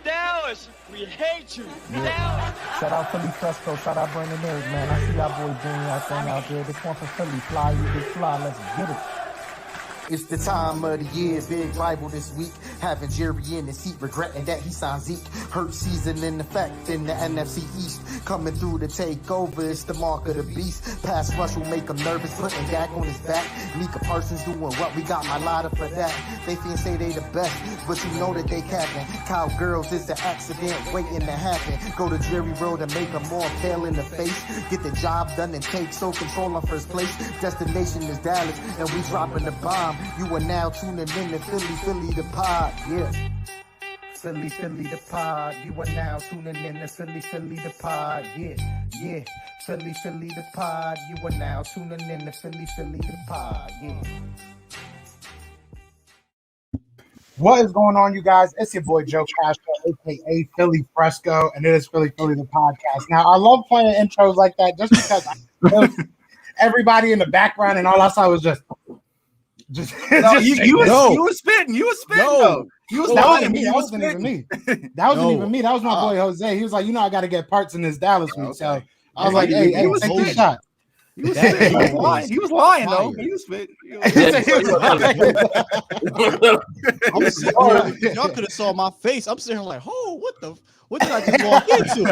Dallas, we hate you. Dallas. Shout out Philly Fresco. Shout out Brandon Nerd, man. I see y'all boys doing y'all thing out there. This one for Philly. Fly, you big fly. Let's get it. It's the time of the year, big rival this week. Having Jerry in the seat, regretting that he signed Zeke. Hurt season in effect in the NFC East. Coming through to take over, it's the mark of the beast. Pass rush will make him nervous, putting Dak on his back. Mika Parsons doing what? We got my ladder for that. They feel say they the best, but you know that they capping. Cowgirls is the accident waiting to happen. Go to Jerry Road and make them all pale in the face. Get the job done and take sole control on first place. Destination is Dallas, and we dropping the bomb. You are now tuning in to Philly the pod, yeah. Philly the pod. You are now tuning in to Philly the pod, yeah. Philly the pod. You are now tuning in to Philly the pod, yeah. What is going on, you guys? It's your boy Joe Castro, aka Philly Fresco, and it is Philly the podcast. Now, I love playing intros like that just because everybody in the background and all I saw was just no, you were spitting. No, that wasn't me. That wasn't even me. That was my boy Jose. He was like, I got to get parts in this Dallas week. So I was like, hey, take this shot. He was lying. He was lying though. He was spitting. Y'all could have saw my face. I'm sitting here like, what did I just walk into?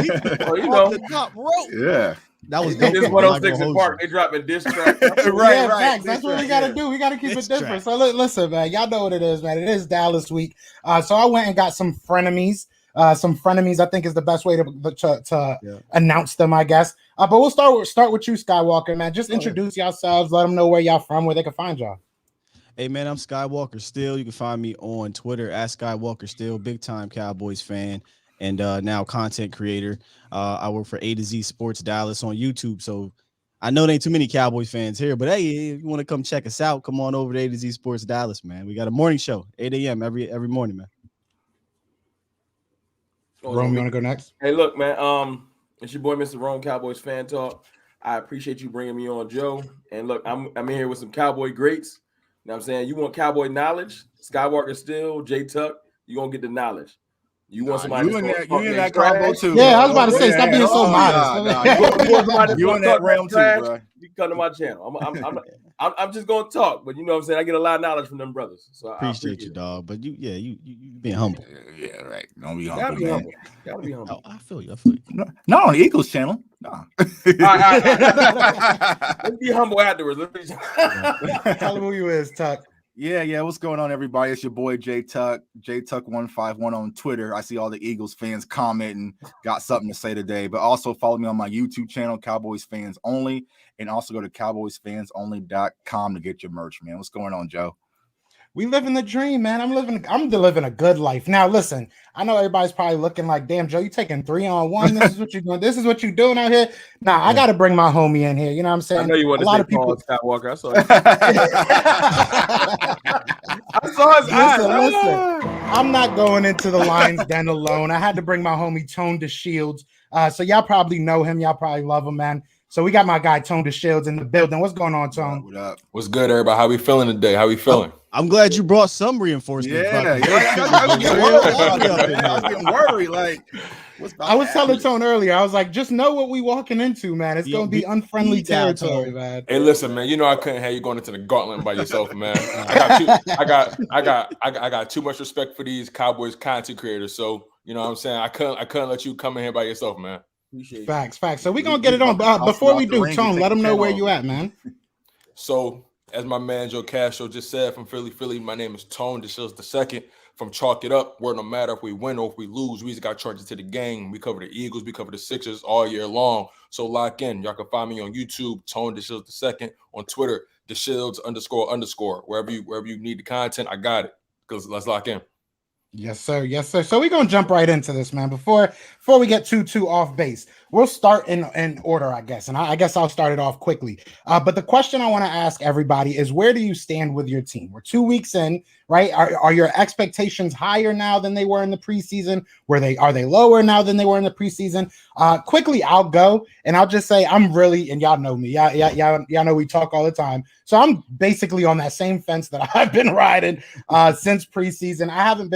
Off the top rope. Yeah. That was dope. This 106 in Park. They dropping diss track. right. Facts. That's what we got to do. We got to keep it different. So listen, man. Y'all know what it is, man. It is Dallas week. So I went and got some frenemies. I think is the best way to announce them, I guess. But we'll start with you, Skywalker, man. Just introduce yourselves. Let them know where y'all from, where they can find y'all. Hey, man, I'm Skywalker Still. You can find me on Twitter at Skywalker Still. Big time Cowboys fan. And now content creator. I work for A to Z Sports Dallas on YouTube. So I know there ain't too many Cowboys fans here, but hey, if you want to come check us out, come on over to A to Z Sports Dallas, man. We got a morning show, 8 a.m. every morning, man. Rome, you want to go next? Hey, look, man. It's your boy, Mr. Rome, Cowboys Fan Talk. I appreciate you bringing me on, Joe. And look, I'm in here with some Cowboy greats. You know what I'm saying? You want Cowboy knowledge? Skywalker Still, J Tuck, you're going to get the knowledge. You want somebody you in that combo too. Yeah, I was about to say, stop being so modest. You in that realm too, bro. You come to my channel. I'm just gonna talk, but you know what I'm saying. I get a lot of knowledge from them brothers. So appreciate you, dog. But you being humble. Yeah, right. Don't be humble. Gotta be humble. I feel you. Not on the Eagles channel. No. All right. Let's be humble afterwards. Tell them who you is, Tuck. Yeah. What's going on, everybody? It's your boy J Tuck, JTuck151 on Twitter. I see all the Eagles fans commenting, got something to say today. But also follow me on my YouTube channel, Cowboys Fans Only, and also go to cowboysfansonly.com to get your merch, man. What's going on, Joe? We living the dream, man. I'm living a good life. Now, listen, I know everybody's probably looking like, damn, Joe, you taking 3-on-1. This is what you're doing. This is what you're doing out here. Nah, I got to bring my homie in here. You know what I'm saying? I know you want to say Paul Skywalker. I saw it. I saw his eyes. Listen, I'm not going into the Lions Den alone. I had to bring my homie Tone DeShields. So y'all probably know him. Y'all probably love him, man. So we got my guy Tone DeShields in the building. What's going on, Tone? What up? What's good, everybody? How we feeling today? How we feeling? I'm glad you brought some reinforcements. I was getting worried. Like, I was telling Tone earlier, I was like, just know what we walking into, man. It's going to be unfriendly territory, man. Hey, listen, man. You know I couldn't have you going into the gauntlet by yourself, man. I got too much respect for these Cowboys content creators. So you know what I'm saying. I couldn't let you come in here by yourself, man. Facts. So we're gonna get it on. Before we do, Tone, let them know where you at, man. So, as my man Joe Castro just said from Philly, my name is Tone DeShields II from Chalk It Up, where no matter if we win or if we lose, we just got charged into the game. We cover the Eagles, we cover the Sixers all year long. So lock in. Y'all can find me on YouTube, Tone DeShields II, on Twitter, DeShields__. Wherever you need the content, I got it. Because let's lock in. Yes, sir. So we're gonna jump right into this, man. Before we get too off base, we'll start in order, I guess. And I guess I'll start it off quickly. But the question I want to ask everybody is, where do you stand with your team? We're 2 weeks in, right? Are your expectations higher now than they were in the preseason? Are they lower now than they were in the preseason? Quickly, I'll go and I'll just say I'm really, and y'all know me, y'all know we talk all the time. So I'm basically on that same fence that I've been riding since preseason. I haven't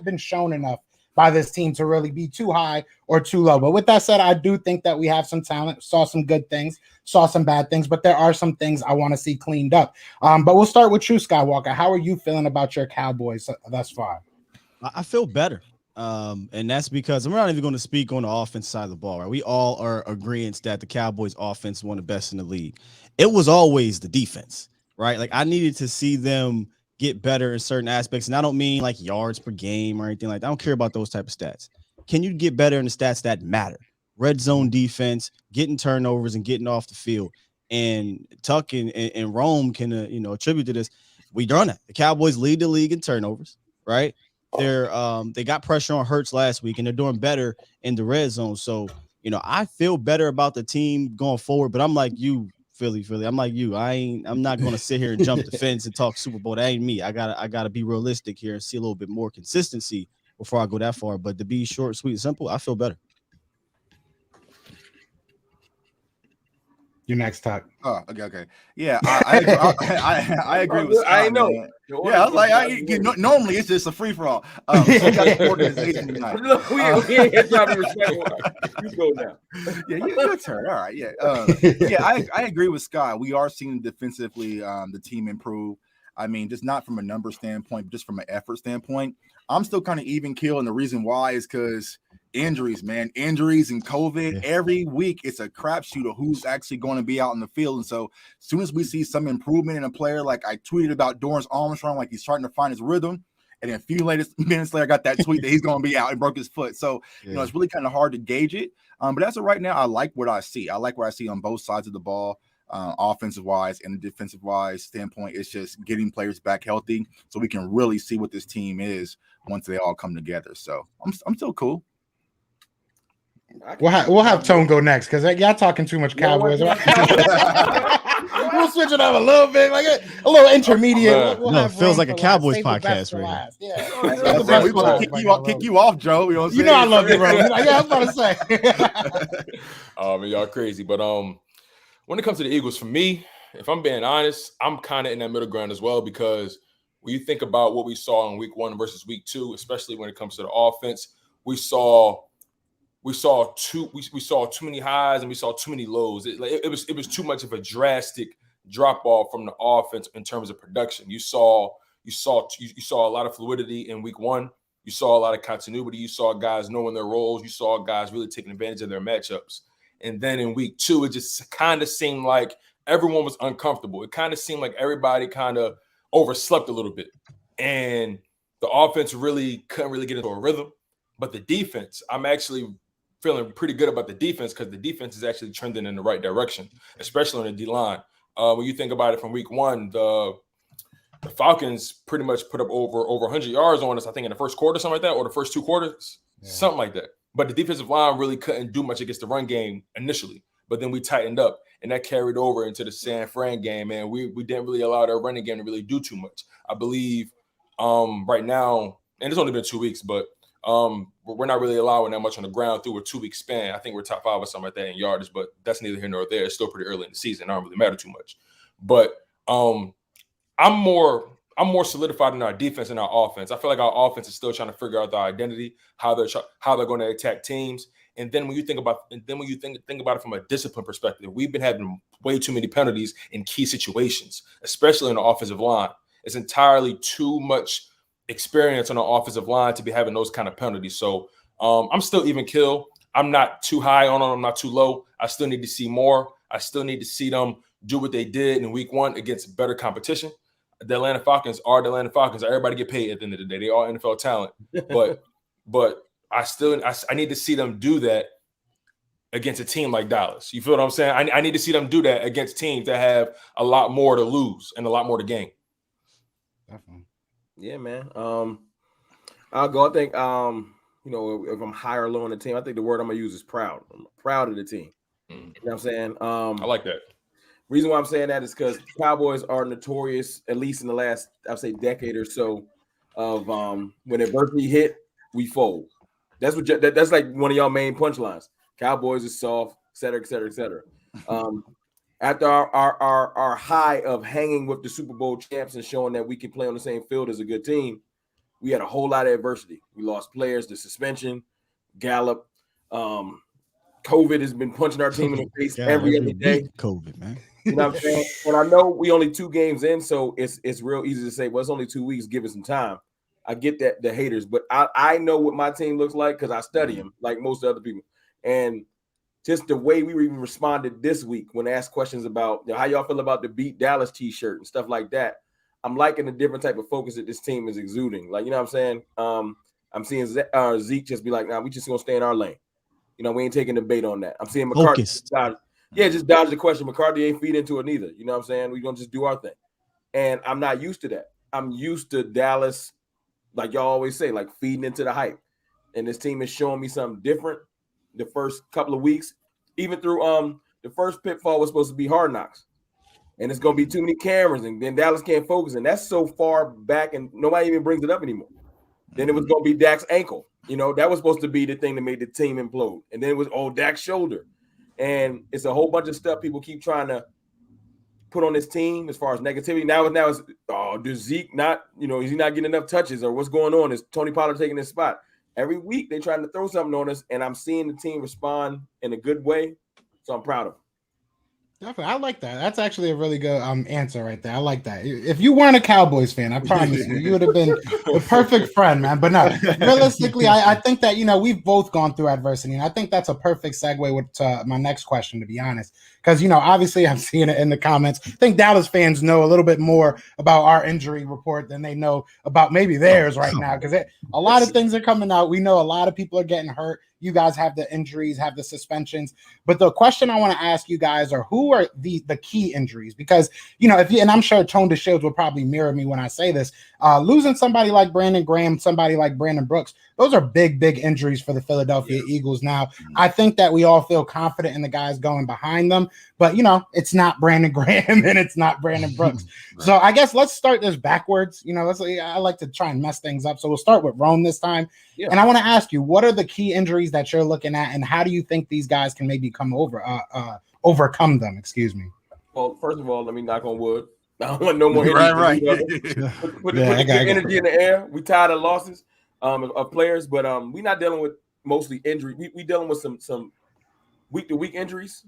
been shown enough by this team to really be too high or too low. But with that said, I do think that we have some talent, saw some good things, saw some bad things, but there are some things I want to see cleaned up. But we'll start with you, Skywalker. How are you feeling about your Cowboys thus far? I feel better. And that's because I'm not even going to speak on the offense side of the ball, right? We all are agreeing that the Cowboys offense is one of the best in the league. It was always the defense, right? Like I needed to see them get better in certain aspects. And I don't mean like yards per game or anything like that. I don't care about those type of stats. Can you get better in the stats that matter? Red zone defense, getting turnovers and getting off the field. And Tuck and Rome can, attribute to this. We done that. The Cowboys lead the league in turnovers, right? They got pressure on Hurts last week and they're doing better in the red zone. So, I feel better about the team going forward, but I'm like you, Philly. I'm like you. I'm not going to sit here and jump the fence and talk Super Bowl. That ain't me. I gotta be realistic here and see a little bit more consistency before I go that far. But to be short, sweet, and simple, I feel better. Your next talk. Oh, okay. Yeah, I agree with Scott, I know. man. Yeah, I was like, normally it's just a free for all. So we got the organization tonight. Look, we ain't here trying to be respectful. You go now. Yeah, your turn. All right. Yeah. I agree with Scott. We are seeing defensively the team improve. I mean, just not from a number standpoint, but just from an effort standpoint. I'm still kind of even keel, and the reason why is because injuries, man. Injuries and COVID. Yeah. Every week it's a crapshoot of who's actually going to be out in the field. And so as soon as we see some improvement in a player, like I tweeted about Dorrance Armstrong, like he's starting to find his rhythm. And then a few minutes later, I got that tweet that he's going to be out and broke his foot. So, it's really kind of hard to gauge it. But as of right now, I like what I see. I like what I see on both sides of the ball. Offensive wise and the defensive wise standpoint, it's just getting players back healthy so we can really see what this team is once they all come together. So I'm still cool. We'll have Tone go next because y'all talking too much Cowboys. We'll switch it up a little bit, like a little intermediate. It feels like a Cowboys podcast, right? Yeah, we're going to kick you off, Joe. You know I love you, bro. Yeah, I was about to say. Man, y'all crazy, but when it comes to the Eagles, for me, if I'm being honest, I'm kind of in that middle ground as well because when you think about what we saw in week 1 versus week 2, especially when it comes to the offense, we saw too many highs and we saw too many lows. It was too much of a drastic drop off from the offense in terms of production. You saw a lot of fluidity in week 1. You saw a lot of continuity. You saw guys knowing their roles. You saw guys really taking advantage of their matchups. And then in week 2, it just kind of seemed like everyone was uncomfortable. It kind of seemed like everybody kind of overslept a little bit. And the offense really couldn't really get into a rhythm. But the defense, I'm actually feeling pretty good about the defense because the defense is actually trending in the right direction, especially on the D-line. When you think about it from week 1, the Falcons pretty much put up over 100 yards on us, I think, in the first quarter, something like that, or the first 2 quarters, something like that. But the defensive line really couldn't do much against the run game initially. But then we tightened up, and that carried over into the San Fran game, and we didn't really allow their running game to really do too much. I believe right now, and it's only been 2 weeks, but we're not really allowing that much on the ground through a 2-week span. I think we're top 5 or something like that in yardage, but that's neither here nor there. It's still pretty early in the season. It don't really matter too much. But I'm more solidified in our defense and our offense. I feel like our offense is still trying to figure out their identity, how they're going to attack teams. And then when you think about it from a discipline perspective, we've been having way too many penalties in key situations, especially on the offensive line. It's entirely too much experience on the offensive line to be having those kind of penalties. So I'm still even kill. I'm not too high on them. I'm not too low. I still need to see more. I still need to see them do what they did in week 1 against better competition. The Atlanta Falcons are the Atlanta Falcons. Everybody get paid at the end of the day. They are NFL talent. But I need to see them do that against a team like Dallas. You feel what I'm saying? I need to see them do that against teams that have a lot more to lose and a lot more to gain. Definitely. Yeah, man. I'll go. I think if I'm high or low on the team, I think the word I'm gonna use is proud. I'm proud of the team. You know what I'm saying? I like that. Reason why I'm saying that is because the Cowboys are notorious, at least in the last, I'd say, decade or so, of when adversity hit, we fold. That's like one of y'all main punchlines. Cowboys is soft, et cetera, et cetera, et cetera. After our high of hanging with the Super Bowl champs and showing that we can play on the same field as a good team, we had a whole lot of adversity. We lost players, the suspension, Gallup, COVID has been punching our team in the face every other day. COVID, man. You know what I'm saying? And I know we only 2 games in, so it's real easy to say, well, it's only 2 weeks, give it some time. I get that, the haters, but I know what my team looks like because I study them like most other people. And just the way we even responded this week when asked questions about how y'all feel about the Beat Dallas t-shirt and stuff like that, I'm liking the different type of focus that this team is exuding. Like, you know what I'm saying? I'm seeing Zeke just be like, nah, we just going to stay in our lane. You know, we ain't taking debate on that. I'm seeing McCarthy just dodge the question. McCarthy ain't feed into it neither. You know what I'm saying? We're going to just do our thing. And I'm not used to that. I'm used to Dallas, like y'all always say, like feeding into the hype. And this team is showing me something different the first couple of weeks. Even through the first pitfall was supposed to be Hard Knocks. And it's going to be too many cameras, and then Dallas can't focus. And that's so far back, and nobody even brings it up anymore. Then it was going to be Dak's ankle. You know, that was supposed to be the thing that made the team implode. And then it was, Dak's shoulder. And it's a whole bunch of stuff people keep trying to put on this team as far as negativity. Now it's, does Zeke not, is he not getting enough touches, or what's going on? Is Tony Pollard taking his spot? Every week they're trying to throw something on us, and I'm seeing the team respond in a good way. So I'm proud of them. Definitely. I like that. That's actually a really good answer right there. I like that. If you weren't a Cowboys fan, I promise you would have been the perfect friend, man. But no, realistically, I think that, we've both gone through adversity. And I think that's a perfect segue with my next question, to be honest. Because, obviously I'm seeing it in the comments. I think Dallas fans know a little bit more about our injury report than they know about maybe theirs right now. Because a lot of things are coming out. We know a lot of people are getting hurt. You guys have the injuries, have the suspensions. But the question I want to ask you guys are, who are the key injuries? Because, and I'm sure Tone DeShields will probably mirror me when I say this, losing somebody like Brandon Graham, somebody like Brandon Brooks, those are big, big injuries for the Philadelphia Eagles. Now, I think that we all feel confident in the guys going behind them, but, it's not Brandon Graham and it's not Brandon Brooks. Right. So I guess let's start this backwards. I like to try and mess things up. So we'll start with Rome this time. Yeah. And I want to ask you, what are the key injuries that you're looking at, and how do you think these guys can maybe overcome them? Excuse me. Well, first of all, let me knock on wood. I don't want no more energy. Right. Put energy in the air. We tired of losses of players, but we're not dealing with mostly injury. We dealing with some week-to-week injuries,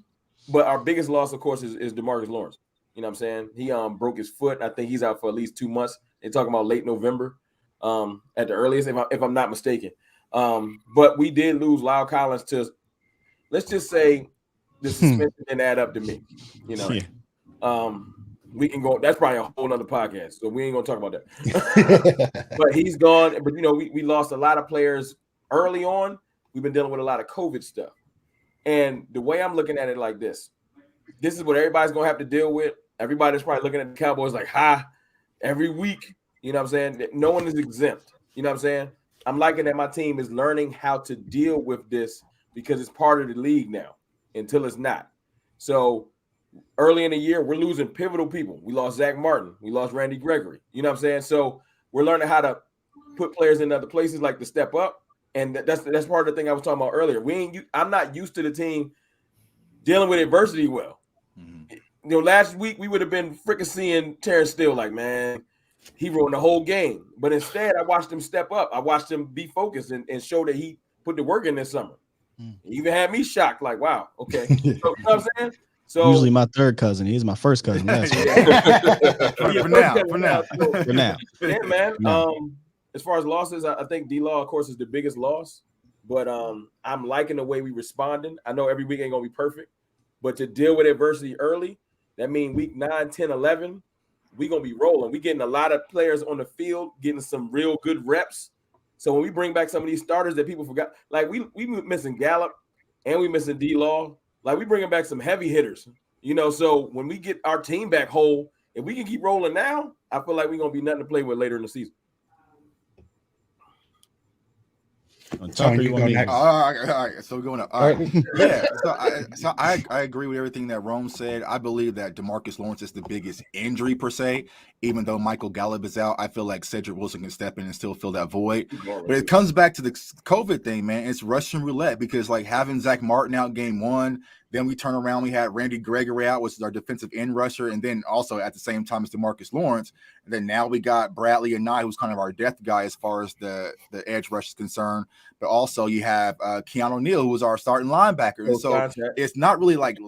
but our biggest loss, of course, is DeMarcus Lawrence. You know what I'm saying? He broke his foot. I think he's out for at least 2 months. They're talking about late November at the earliest, if I'm not mistaken. But we did lose Lyle Collins to, let's just say, the suspension didn't add up to me. We can go. That's probably a whole nother podcast, so we ain't gonna talk about that. But he's gone. But we lost a lot of players early on. We've been dealing with a lot of COVID stuff, and the way I'm looking at it like this is what everybody's gonna have to deal with. Everybody's probably looking at the Cowboys like, every week. You know what I'm saying? No one is exempt. You know what I'm saying? I'm liking that my team is learning how to deal with this because it's part of the league now until it's not. So early in the year, we're losing pivotal people. We lost Zach Martin. We lost Randy Gregory. You know what I'm saying? So we're learning how to put players in other places, like to step up. And that's part of the thing I was talking about earlier. I'm not used to the team dealing with adversity well. Mm-hmm. Last week we would have been freaking seeing Terrence Steele like, man, he ruined the whole game. But instead, I watched him step up. I watched him be focused and show that he put the work in this summer. He even had me shocked, like, wow, okay. So, you know what I'm saying? So usually my third cousin. He's my first cousin. For now. Yeah, man. As far as losses, I think D-Law, of course, is the biggest loss. But I'm liking the way we responding. I know every week ain't going to be perfect. But to deal with adversity early, that means week 9, 10, 11, we're going to be rolling. We're getting a lot of players on the field, getting some real good reps. So when we bring back some of these starters that people forgot, like we missing Gallup and we missing D-Law, like we bringing back some heavy hitters, So when we get our team back whole, if we can keep rolling now, I feel like we're going to be nothing to play with later in the season. All right. So we're going up. All right. Yeah. So I agree with everything that Rome said. I believe that DeMarcus Lawrence is the biggest injury per se. Even though Michael Gallup is out, I feel like Cedric Wilson can step in and still fill that void. But it comes back to the COVID thing, man. It's Russian roulette because like having Zach Martin out game 1, Then we turn around, we had Randy Gregory out, which is our defensive end rusher, and then also at the same time as DeMarcus Lawrence. And then now we got Bradley and who's kind of our depth guy as far as the edge rush is concerned. But also you have Keanu Neal, who was our starting linebacker. And so it's not really like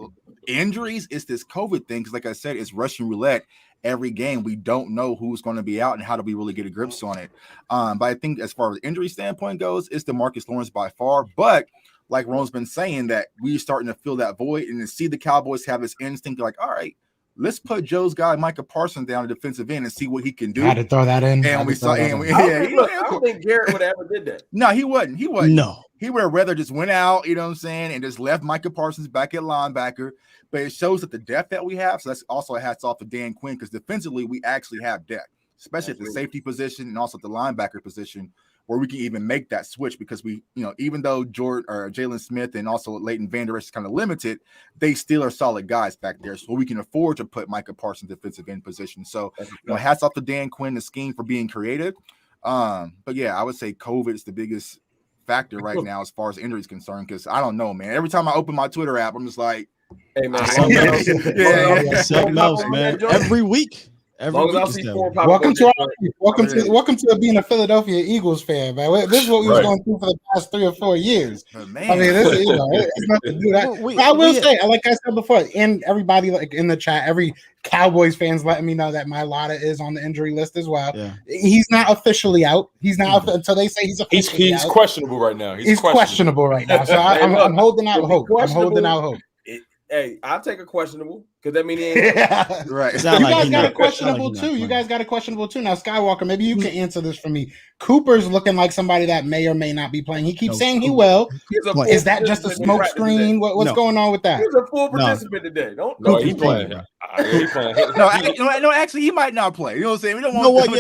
injuries, it's this COVID thing, because like I said, it's Russian roulette. Every game, we don't know who's going to be out and how do we really get a grip on it. But I think as far as the injury standpoint goes, it's DeMarcus Lawrence by far. But like Ron's been saying, that we're starting to fill that void and to see the Cowboys have this instinct like, all right, let's put Joe's guy Micah Parsons down the defensive end and see what he can do. I had to throw that in. And we saw, I don't think Garrett would have ever did that. No, he wouldn't. He wouldn't. No. He would have rather just went out, you know what I'm saying, and just left Micah Parsons back at linebacker. But it shows that the depth that we have. So that's also a hats off to Dan Quinn, because defensively we actually have depth, especially at the safety position and also at the linebacker position, where we can even make that switch, because we, even though Jalen Smith and also Leighton Vander Esch is kind of limited, they still are solid guys back there. So we can afford to put Micah Parsons defensive end position. So, hats off to Dan Quinn, the scheme, for being creative. But yeah, I would say COVID is the biggest factor right now as far as injuries concerned, because I don't know, man. Every time I open my Twitter app, I'm just like, hey man, something else, man. Every week. Welcome to being a Philadelphia Eagles fan, man. This is what we was going through for the past 3 or 4 years. Man. I mean, it's nothing to do that. I will say, like I said before, and everybody like in the chat, every Cowboys fans letting me know that Mailata is on the injury list as well. Yeah. He's not officially out. He's not until they say he's officially out. He's questionable right now. He's questionable right now. So I'm holding out hope. I'm holding out hope. Hey, I'll take a questionable, because that means he ain't right. You guys got a questionable too. You guys got a questionable too. Now, Skywalker, maybe you can answer this for me. Cooper's looking like somebody that may or may not be playing. He keeps saying he will. Is that just a smoke screen? What's going on with that? He's a full participant today. He's playing. He's playing. Actually, he might not play. You know what I'm saying? We don't want. We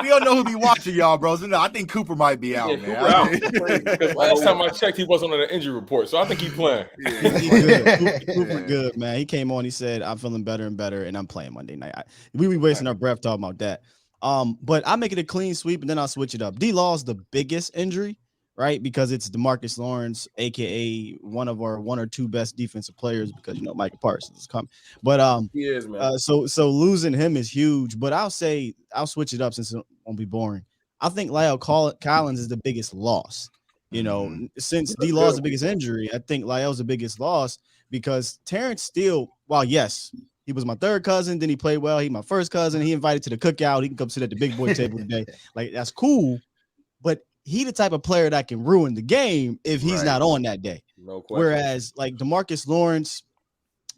don't know who be watching y'all, bros. No, I think Cooper might be out, man. Last time I checked, he wasn't on the injury report, so I think he's playing. He's good. Cooper good, man. He came on. He said, "I'm feeling better and better, and I'm playing Monday night." We be wasting our breath talking about that. But I make it a clean sweep, and then I'll switch it up. D-Law's the biggest injury, right? Because it's DeMarcus Lawrence, aka one of our 1 or 2 best defensive players, because Micah Parsons is coming. But he is, man. So losing him is huge. But I'll switch it up since it won't be boring. I think La'el Collins is the biggest loss. Since D-Law's the biggest injury, I think La'el's the biggest loss, because Terrence Steele, while yes, he was my third cousin, then he played well. He my first cousin. He invited to the cookout. He can come sit at the big boy table today. Like, that's cool. But he the type of player that can ruin the game if he's not on that day. No question. Whereas like DeMarcus Lawrence,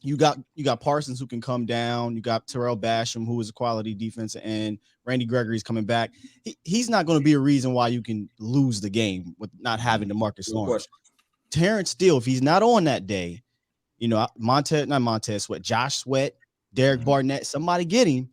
you got Parsons who can come down. You got Terrell Basham, who is a quality defensive end. Randy Gregory's coming back. He's not going to be a reason why you can lose the game with not having DeMarcus Lawrence. Terrence Steele, if he's not on that day, Josh Sweat, Derek Barnett, somebody get him.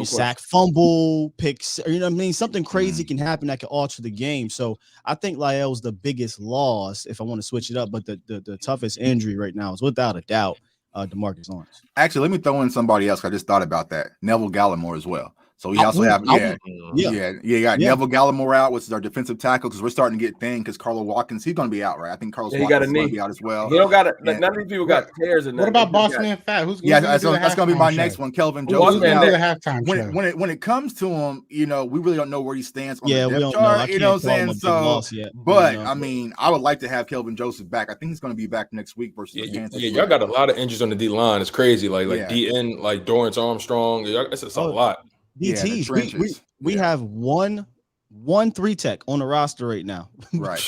Sack, fumble, picks, or something crazy can happen that can alter the game. So I think La'el's the biggest loss if I want to switch it up. But the toughest injury right now is without a doubt DeMarcus Lawrence. Actually, let me throw in somebody else. I just thought about that. Neville Gallimore as well. So we also have Neville Gallimore out, which is our defensive tackle, because we're starting to get thin, because Carlo Watkins, he's going to be out, right? I think Carlos Watkins is going to be out as well. He don't got it. None of these people got tears in that. What about Boston and Fat? Who's that's going to be my next one, Kelvin Joseph. When it comes to him, we really don't know where he stands on the depth chart. You know what I'm saying? So, but I mean, I would like to have Kelvin Joseph back. I think he's going to be back next week versus the Kansas. Yeah, y'all got a lot of injuries on the D line. It's crazy. Like DN, like Dorrance Armstrong. It's a lot. DTs. We have one 3-tech on the roster right now. Right.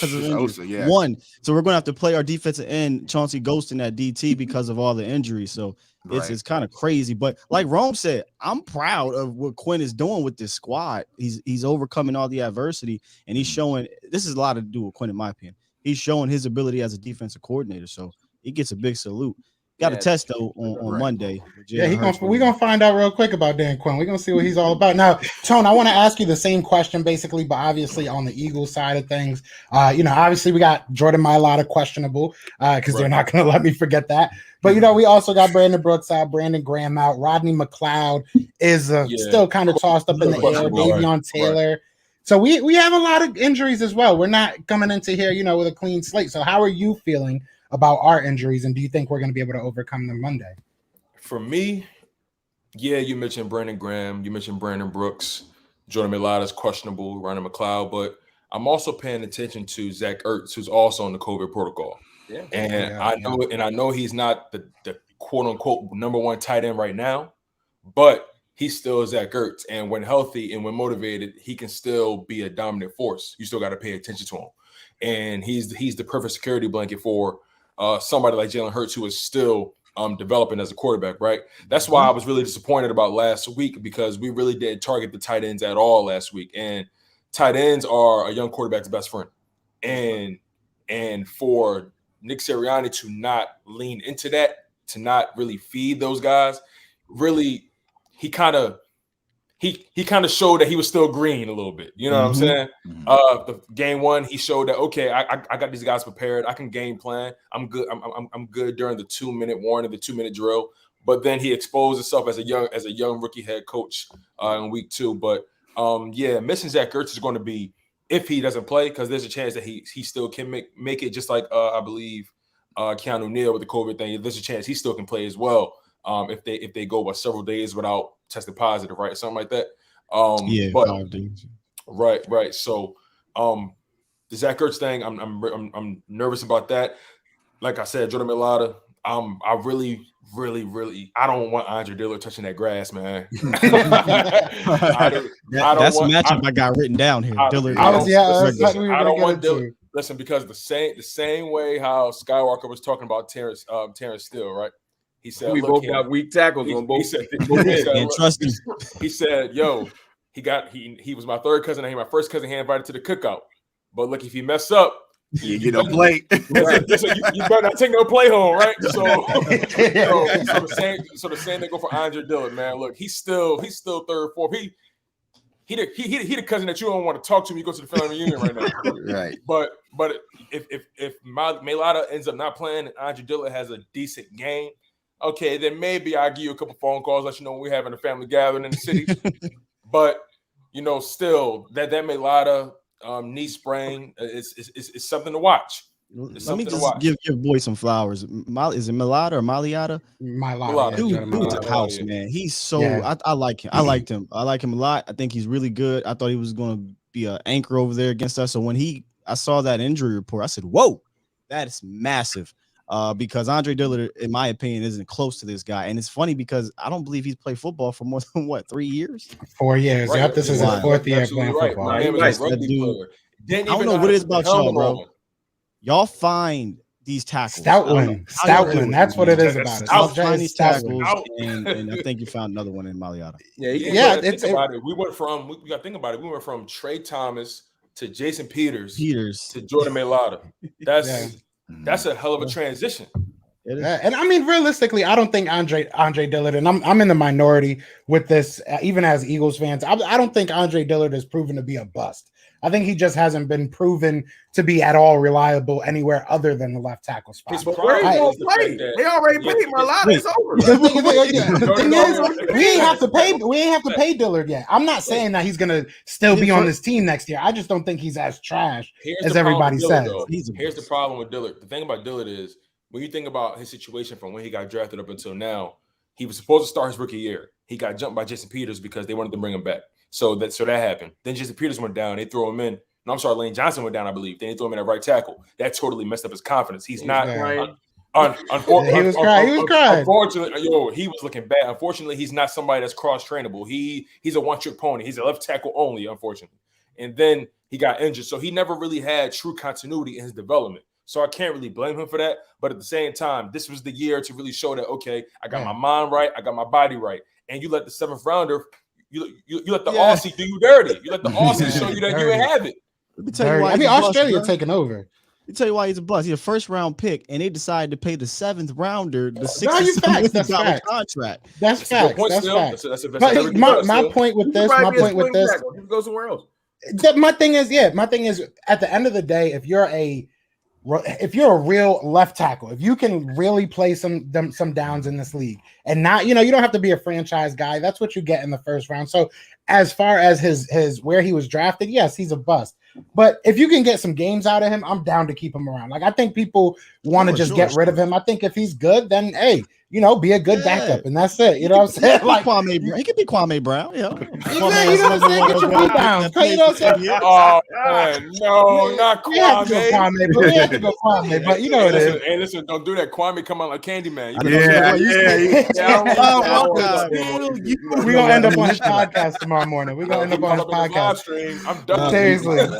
One. So we're going to have to play our defensive end, Chauncey Ghost, in that DT because of all the injuries. So it's kind of crazy. But like Rome said, I'm proud of what Quinn is doing with this squad. He's overcoming all the adversity, and he's showing – this is a lot to do with Quinn, in my opinion. He's showing his ability as a defensive coordinator. So he gets a big salute. Got a test though on Monday. We're gonna find out real quick about Dan Quinn. We're gonna see what he's all about. Now, Tone, I want to ask you the same question, basically, but obviously on the Eagles side of things. Obviously we got Jordan Mailata questionable because they're not gonna let me forget that. But we also got Brandon Brooks out, Brandon Graham out, Rodney McLeod is still kind of tossed up in the air. Davion Taylor. So we have a lot of injuries as well. We're not coming into here, with a clean slate. So how are you feeling about our injuries, and do you think we're going to be able to overcome them Monday? For me, yeah, you mentioned Brandon Graham, you mentioned Brandon Brooks, Jordan Mailata is questionable, Ronnie McLeod, but I'm also paying attention to Zach Ertz, who's also on the COVID protocol. Yeah. And I know he's not the quote unquote number one tight end right now, but he's still Zach Ertz. And when healthy and when motivated, he can still be a dominant force. You still got to pay attention to him. And he's the perfect security blanket for somebody like Jalen Hurts, who is still developing as a quarterback, right? That's why I was really disappointed about last week, because we really didn't target the tight ends at all last week. And tight ends are a young quarterback's best friend. And for Nick Sirianni to not lean into that, to not really feed those guys, really, he kind of showed that he was still green a little bit. You know what I'm saying? The game one, he showed that, okay, I got these guys prepared. I can game plan. I'm good. I'm good during the 2-minute warning, the 2-minute drill. But then he exposed himself as a young rookie head coach in week 2. But missing Zach Ertz is going to be, if he doesn't play, because there's a chance that he still can make it, just like I believe Keanu Neal with the COVID thing. There's a chance he still can play as well. If they go by several days without testing positive, right? Something like that. 5 days. Right. So the Zach Ertz thing, I'm nervous about that. Like I said, Jordan Mailata, I really I don't want Andre Dillard touching that grass, man. That's a matchup I got written down here. Dillard. I don't want Dillard. Listen, because the same way how Skywalker was talking about Terrence Steele, right? He said we both got weak tackles on both. Trust him. He said, "Yo, he was my third cousin. My first cousin he invited to the cookout. But look, if he mess up, you don't play. You better not take no play home, right? So the same thing go for Andre Dillard, man. Look, he's still third, fourth. He the cousin that you don't want to talk to when you go to the family reunion right now. Right. But if Mailata ends up not playing and Andre Dillard has a decent game, okay, then maybe I'll give you a couple phone calls, let you know when we're having a family gathering in the city. But still that Mailata knee sprain is something to watch. Let me just give your boy some flowers. Is it Mailata or Maliata? Mailata. Dude's a house, man. He's so I like him. I liked him. I like him a lot. I think he's really good. I thought he was going to be an anchor over there against us. So when I saw that injury report, I said, "Whoa, that is massive." Because Andre Dillard, in my opinion, isn't close to this guy. And it's funny because I don't believe he's played football for more than 3 years? 4 years. Right. Yep, this is his 4th year playing football. I don't know what it is about y'all, bro. Y'all find these tackles. Stoutland. That's what it is about it. I'll find these tackles, and I think you found another one in Maliata. We went from, we got to think about it. We went from Trey Thomas to Jason Peters to Jordan Mailata. That's a hell of a transition. And I mean, realistically, I don't think Andre Dillard, and I'm in the minority with this, even as Eagles fans. I don't think Andre Dillard has proven to be a bust. I think he just hasn't been proven to be at all reliable anywhere other than the left tackle spot. Where he gonna play? They already paid Mailata. It's over. The thing is, we ain't have to pay Dillard yet. I'm not saying that he's gonna still be on this team next year. I just don't think he's as trash as everybody says. Here's the problem with Dillard. The thing about Dillard is, when you think about his situation from when he got drafted up until now, he was supposed to start his rookie year. He got jumped by Jason Peters because they wanted to bring him back. So that happened. Then Jason Peters went down. They threw him in. No, I'm sorry, Lane Johnson went down, I believe. Then they threw him in at right tackle. That totally messed up his confidence. He's not. He was crying. Unfortunately, he was looking bad. Unfortunately, he's not somebody that's cross-trainable. He's a one-trick pony. He's a left tackle only, unfortunately. And then he got injured. So he never really had true continuity in his development. So I can't really blame him for that. But at the same time, this was the year to really show that, okay, I got my mind right. I got my body right. And you let the 7th rounder – You let the Aussie do you dirty. You let the Aussie show you that you ain't have it. Let me tell you why. Australia taking over. Let me tell you why he's a bust. He's a 1st-round pick, and they decided to pay the 7th rounder the $6 contract. That's facts. My point with this. Go somewhere else. My thing is, at the end of the day, if you're a real left tackle, if you can really play some downs in this league and not, you don't have to be a franchise guy. That's what you get in the 1st round. So as far as his where he was drafted, yes, he's a bust. But if you can get some games out of him, I'm down to keep him around. Like I think people want to just get rid of him. I think if he's good, then hey, be a good backup, and that's it. You know what I'm saying? Like Kwame Brown. He could be Kwame Brown. You know what I'm saying? Get your rebounds. You know what I'm saying? Oh man, no, not We have to go Kwame. Kwame, but we have to go Kwame. But you know it is. Hey, listen, don't do that. Kwame come out like Candyman. We're gonna end up on his podcast tomorrow morning. We're gonna end up on his podcast. I'm done.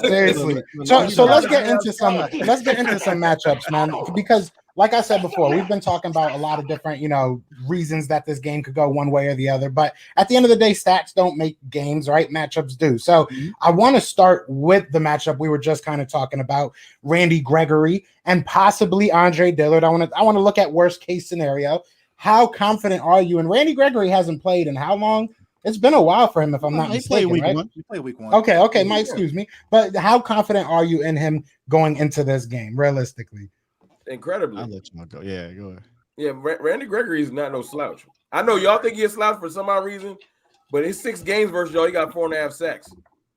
Seriously. So let's get into some matchups, man. Because like I said before, we've been talking about a lot of different, reasons that this game could go one way or the other. But at the end of the day, stats don't make games, right? Matchups do. So I want to start with the matchup we were just kind of talking about, Randy Gregory and possibly Andre Dillard. I want to look at worst case scenario. How confident are you? And Randy Gregory hasn't played in how long? It's been a while for him, if I'm not mistaken, right? He played week 1. Okay, Mike, excuse me. But how confident are you in him going into this game, realistically? Incredibly. I'll let you go. Yeah, go ahead. Yeah, Randy Gregory is not no slouch. I know y'all think he's a slouch for some odd reason, but his 6 games versus y'all, he got 4.5 sacks.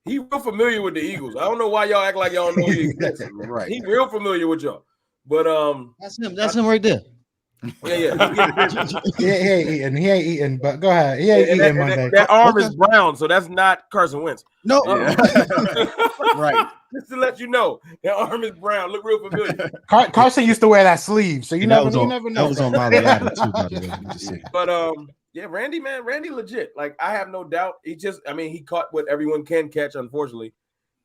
He real familiar with the Eagles. I don't know why y'all act like y'all know he exists. Right. He real familiar with y'all. But that's him right there. Yeah. He ain't eating, but go ahead. He ain't eating Monday. That arm is brown, so that's not Carson Wentz. No. Right. Just to let you know, that arm is brown. Look real familiar. Carson used to wear that sleeve, so you never know. That was on Mariota too, by the way. But yeah, Randy legit. Like I have no doubt. He caught what everyone can catch. Unfortunately,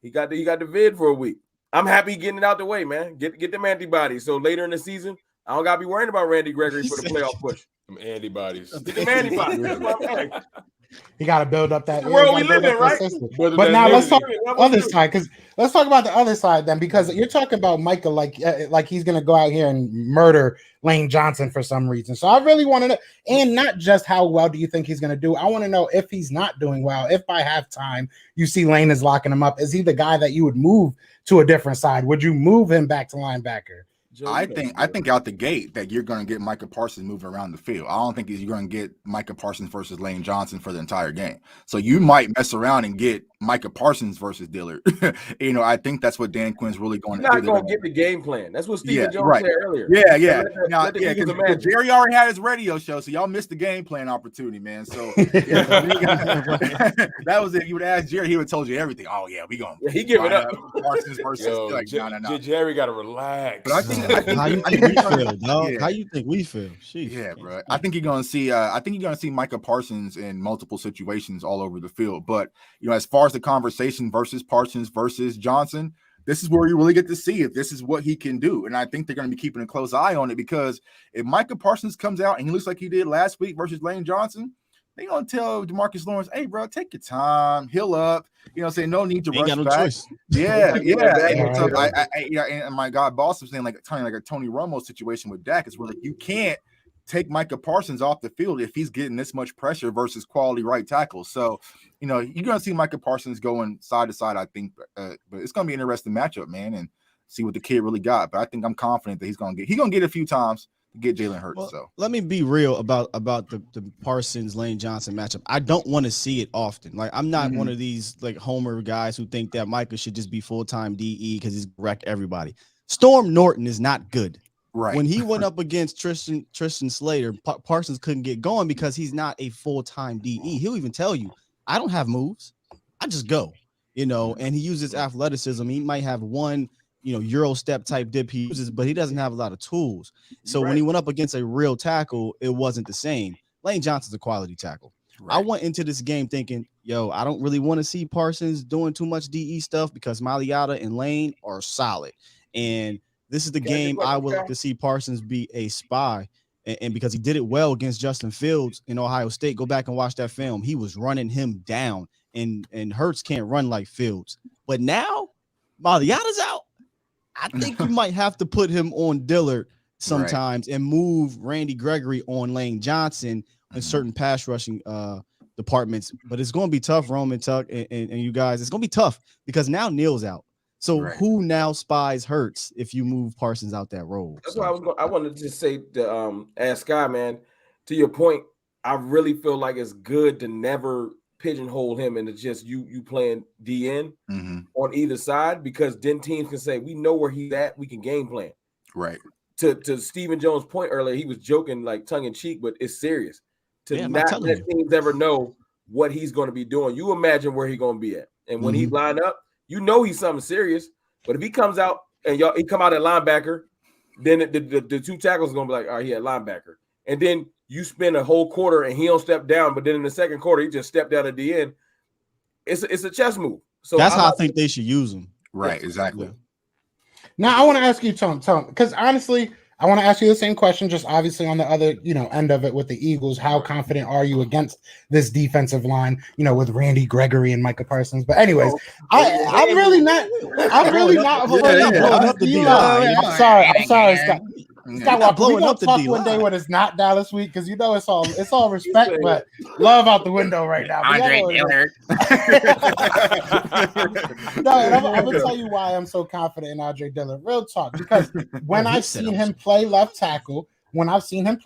he got the vid for a week. I'm happy getting it out the way, man. Get them antibodies. So later in the season, I don't gotta be worrying about Randy Gregory for the playoff push. Some antibodies. Get them antibodies. That's what I'm saying. You got to build up that. The world we live in, right? But now let's talk other side, because let's talk about the other side then, because you're talking about Michael like he's gonna go out here and murder Lane Johnson for some reason. So I really want to know, and not just how well do you think he's gonna do. I want to know if he's not doing well. If by halftime you see Lane is locking him up, is he the guy that you would move to a different side? Would you move him back to linebacker? I think out the gate that you're going to get Micah Parsons moving around the field. I don't think you're going to get Micah Parsons versus Lane Johnson for the entire game. So you might mess around and get Micah Parsons versus Dillard. I think that's what Dan Quinn's really going to do. Not going to get the game plan. That's what Stephen Jones said earlier. Yeah. Because Jerry already had his radio show, so y'all missed the game plan opportunity, man. So that was it. You would ask Jerry, he would have told you everything. Oh yeah, we going. Yeah, he give it up. Parsons versus no. Jerry got to relax. But I think how you think we feel, dog? Yeah. How you think we feel? Sheesh. Yeah, bro. I think you're gonna see. I think you're gonna see Micah Parsons in multiple situations all over the field. But as far as the conversation versus Parsons versus Johnson, this is where you really get to see if this is what he can do. And I think they're gonna be keeping a close eye on it, because if Micah Parsons comes out and he looks like he did last week versus Lane Johnson, they're gonna tell DeMarcus Lawrence, "Hey, bro, take your time, heal up." Saying no need to rush got no back. choice. Yeah. And so Right. and my God, boss was saying like a Tony Romo situation with Dak is where you can't take Micah Parsons off the field if he's getting this much pressure versus quality right tackles. So, you're gonna see Micah Parsons going side to side, I think, but it's gonna be an interesting matchup, man, and see what the kid really got. But I think I'm confident that he's gonna get a few times to get Jalen Hurts. Well, so let me be real about the Parsons Lane Johnson matchup. I don't want to see it often. Like I'm not one of these like homer guys who think that Micah should just be full-time DE because he's wreck everybody. Storm Norton is not good. right When he went up against Tristan Slater, Parsons couldn't get going because he's not a full-time DE. He'll even tell you, I don't have moves. I just go, and he uses athleticism. He might have one Euro step type dip he uses, but he doesn't have a lot of tools. So when he went up against a real tackle, it wasn't the same. Lane Johnson's a quality tackle. Right. I went into this game thinking, I don't really want to see Parsons doing too much DE stuff because Mariota and Lane are solid. And this is the game I would like to see Parsons be a spy. And because he did it well against Justin Fields in Ohio State, go back and watch that film. He was running him down, and Hurts can't run like Fields. But now Mariota's out. I think you might have to put him on Dillard sometimes and move Randy Gregory on Lane Johnson in certain pass rushing departments. But it's going to be tough, Roman, Tuck, and you guys. It's going to be tough because now Neal's out. So who now spies Hurts if you move Parsons out that role? That's why I wanted to just say to ask Sky, man, to your point, I really feel like it's good to never pigeonhole him and it's just you playing DN on either side, because then teams can say we know where he's at, we can game plan. Right. To Stephen Jones' point earlier, he was joking like tongue in cheek, but it's serious. To not let teams ever know what he's going to be doing. You imagine where he's going to be at, and when he line up, you know he's something serious. But if he comes out and he come out at linebacker, then the two tackles are going to be like, all right, he at linebacker, and then you spend a whole quarter and he don't step down, but then in the second quarter he just stepped down at the end. It's a chess move. So that's how I think they should use him. Right, exactly. Yeah. Now I want to ask you, Tone, because honestly, I want to ask you the same question, just obviously on the other, end of it with the Eagles. How confident are you against this defensive line, with Randy Gregory and Micah Parsons? But anyways, I'm really not. I'm sorry, Scott. Scott, blowing up the D one day when it's not Dallas week, because it's all respect, but love out the window right now. Andre Dillard. No, and I'm gonna tell you why I'm so confident in Andre Dillard. Real talk, because when I've seen him play left tackle, I've seen him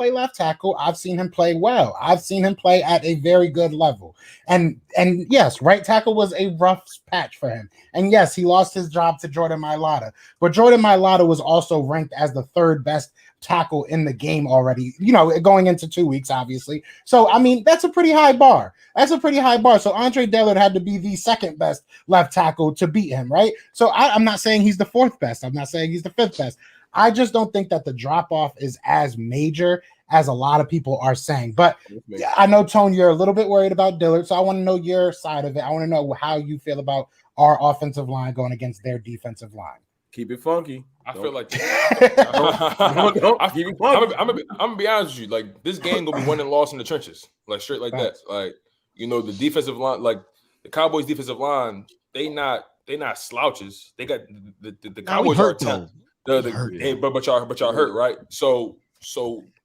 play well. I've seen him play at a very good level. And yes, right tackle was a rough patch for him. And yes, he lost his job to Jordan Mailata. But Jordan Mailata was also ranked as the third best tackle in the game already, going into 2 weeks, obviously. So, I mean, that's a pretty high bar. So Andre Dillard had to be the second best left tackle to beat him, right? So I'm not saying he's the fourth best. I'm not saying he's the fifth best. I just don't think that the drop-off is as major as a lot of people are saying. But I know, Tone, you're a little bit worried about Dillard, so I want to know your side of it. I want to know how you feel about our offensive line going against their defensive line. Keep it funky. I feel like I'm gonna be honest with you. Like, this game gonna be won and lost in the trenches, like straight like that. Like, the defensive line, like the Cowboys' defensive line, they not slouches. They got the Cowboys hurt though. But y'all hurt, right? So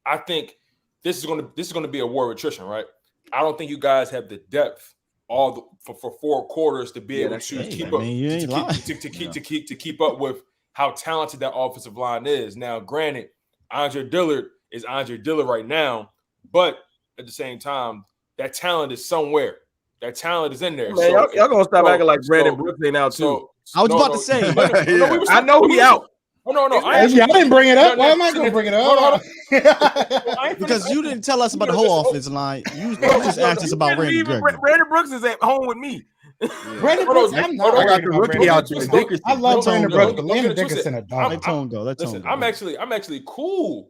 I think this is gonna be a war of attrition, right? I don't think you guys have the depth for 4 quarters to be able to keep up with how talented that offensive line is. Now, granted, Andre Dillard is Andre Dillard right now, but at the same time, that talent is somewhere. That talent is in there. Man, y'all gonna stop acting like Brandon Brooks ain't out too. I was about to say, I know he out. No. I didn't bring it up. Why am I going to bring it up? Because you didn't tell us about the whole offensive line. You just asked us about Randy Gregory. Brandon Brooks is at home with me. Brandon Brooks, I'm not. I got the rookie out there. I love Brandon Brooks, but Landon Dickerson a dog. Let Tone go. Listen, I'm actually cool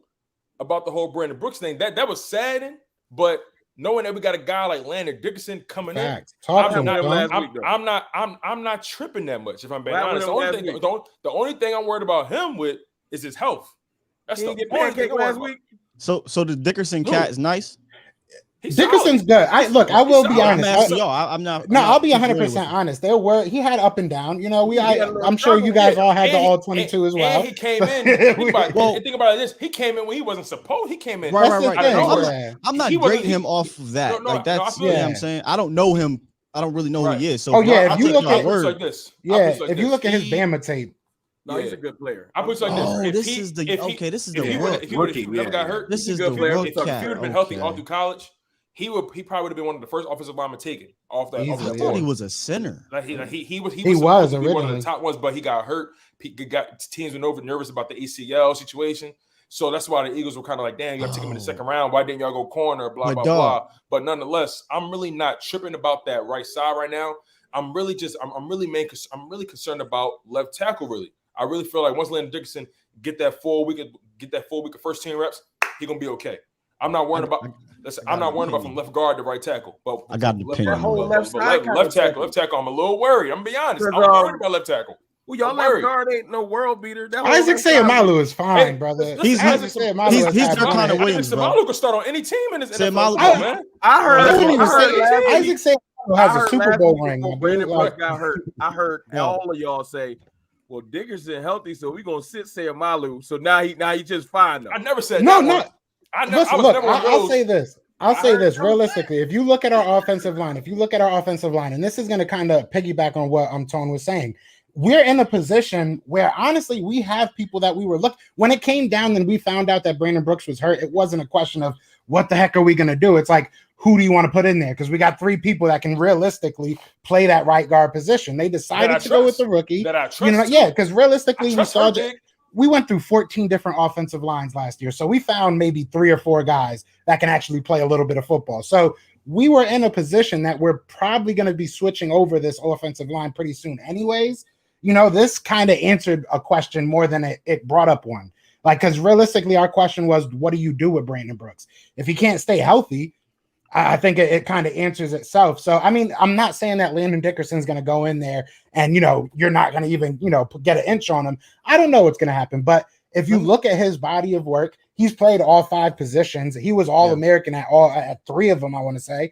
about the whole Brandon Brooks thing. That was saddening, but knowing that we got a guy like Landon Dickerson coming in, I'm not tripping that much. If I'm being honest, the only thing I'm worried about him with is his health. That's the only thing last week. So the Dickerson cat is nice. Dickerson's good. I will be honest. I'll be 100% honest. He had up and down. I'm sure you guys all had the all 22 as well. He came in. Think about this. He came in when he wasn't supposed. He came in. Right. I'm not grading him off of that. That's what I'm saying. I don't know him. I don't really know who he is. So if you look at his Bama tape. No, he's a good player. I put it like this. This is the rookie. If he never got hurt, this is the rookie. If he would have been healthy all through college, he probably would have been one of the first offensive linemen taken off that. I thought he was a center. He was originally one of the top ones, but he got hurt. Teams were nervous about the ACL situation. So that's why the Eagles were kind of like, damn, you got to take him in the second round. Why didn't y'all go corner? Blah, blah, blah. But nonetheless, I'm really not tripping about that right side right now. I'm really concerned about left tackle, really. I really feel like once Landon Dickerson get that 4 week of first team reps, he's gonna be okay. I'm not worried about from left guard to right tackle. But I got an opinion. Left tackle, I'm a little worried. I'm gonna be honest. I'm worried about left tackle. Well, y'all left guard ain't no world beater. Isaac Seumalo is fine, brother. He's kind of Williams, bro. Seumalo can start on any team in this NFL, man. I heard Isaac Seumalo has a Super Bowl ring. Brandon Brooks got hurt. I heard all of y'all say, well, Dickerson healthy, so we're gonna sit Seumalo. So now he just fine though. I never said that. I'll say this. Realistically, if you look at our offensive line, and this is going to kind of piggyback on what Tone was saying, we're in a position where honestly we have people that we were looking. When it came down and we found out that Brandon Brooks was hurt, it wasn't a question of what the heck are we going to do? It's like, who do you want to put in there? Because we got 3 people that can realistically play that right guard position. They decided to go with the rookie. That I trust. You know, yeah, because realistically, we saw Big. we went through 14 different offensive lines last year. So we found maybe 3 or 4 guys that can actually play a little bit of football. So we were in a position that we're probably going to be switching over this offensive line pretty soon anyways. You know, this kind of answered a question more than it brought up one. Like, because realistically, our question was, what do you do with Brandon Brooks? If he can't stay healthy, I think it kind of answers itself. So, I mean, I'm not saying that Landon Dickerson's going to go in there and, you know, you're not going to even, you know, get an inch on him. I don't know what's going to happen. But if you look at his body of work, he's played all 5 positions. He was All-American at 3 of them, I want to say.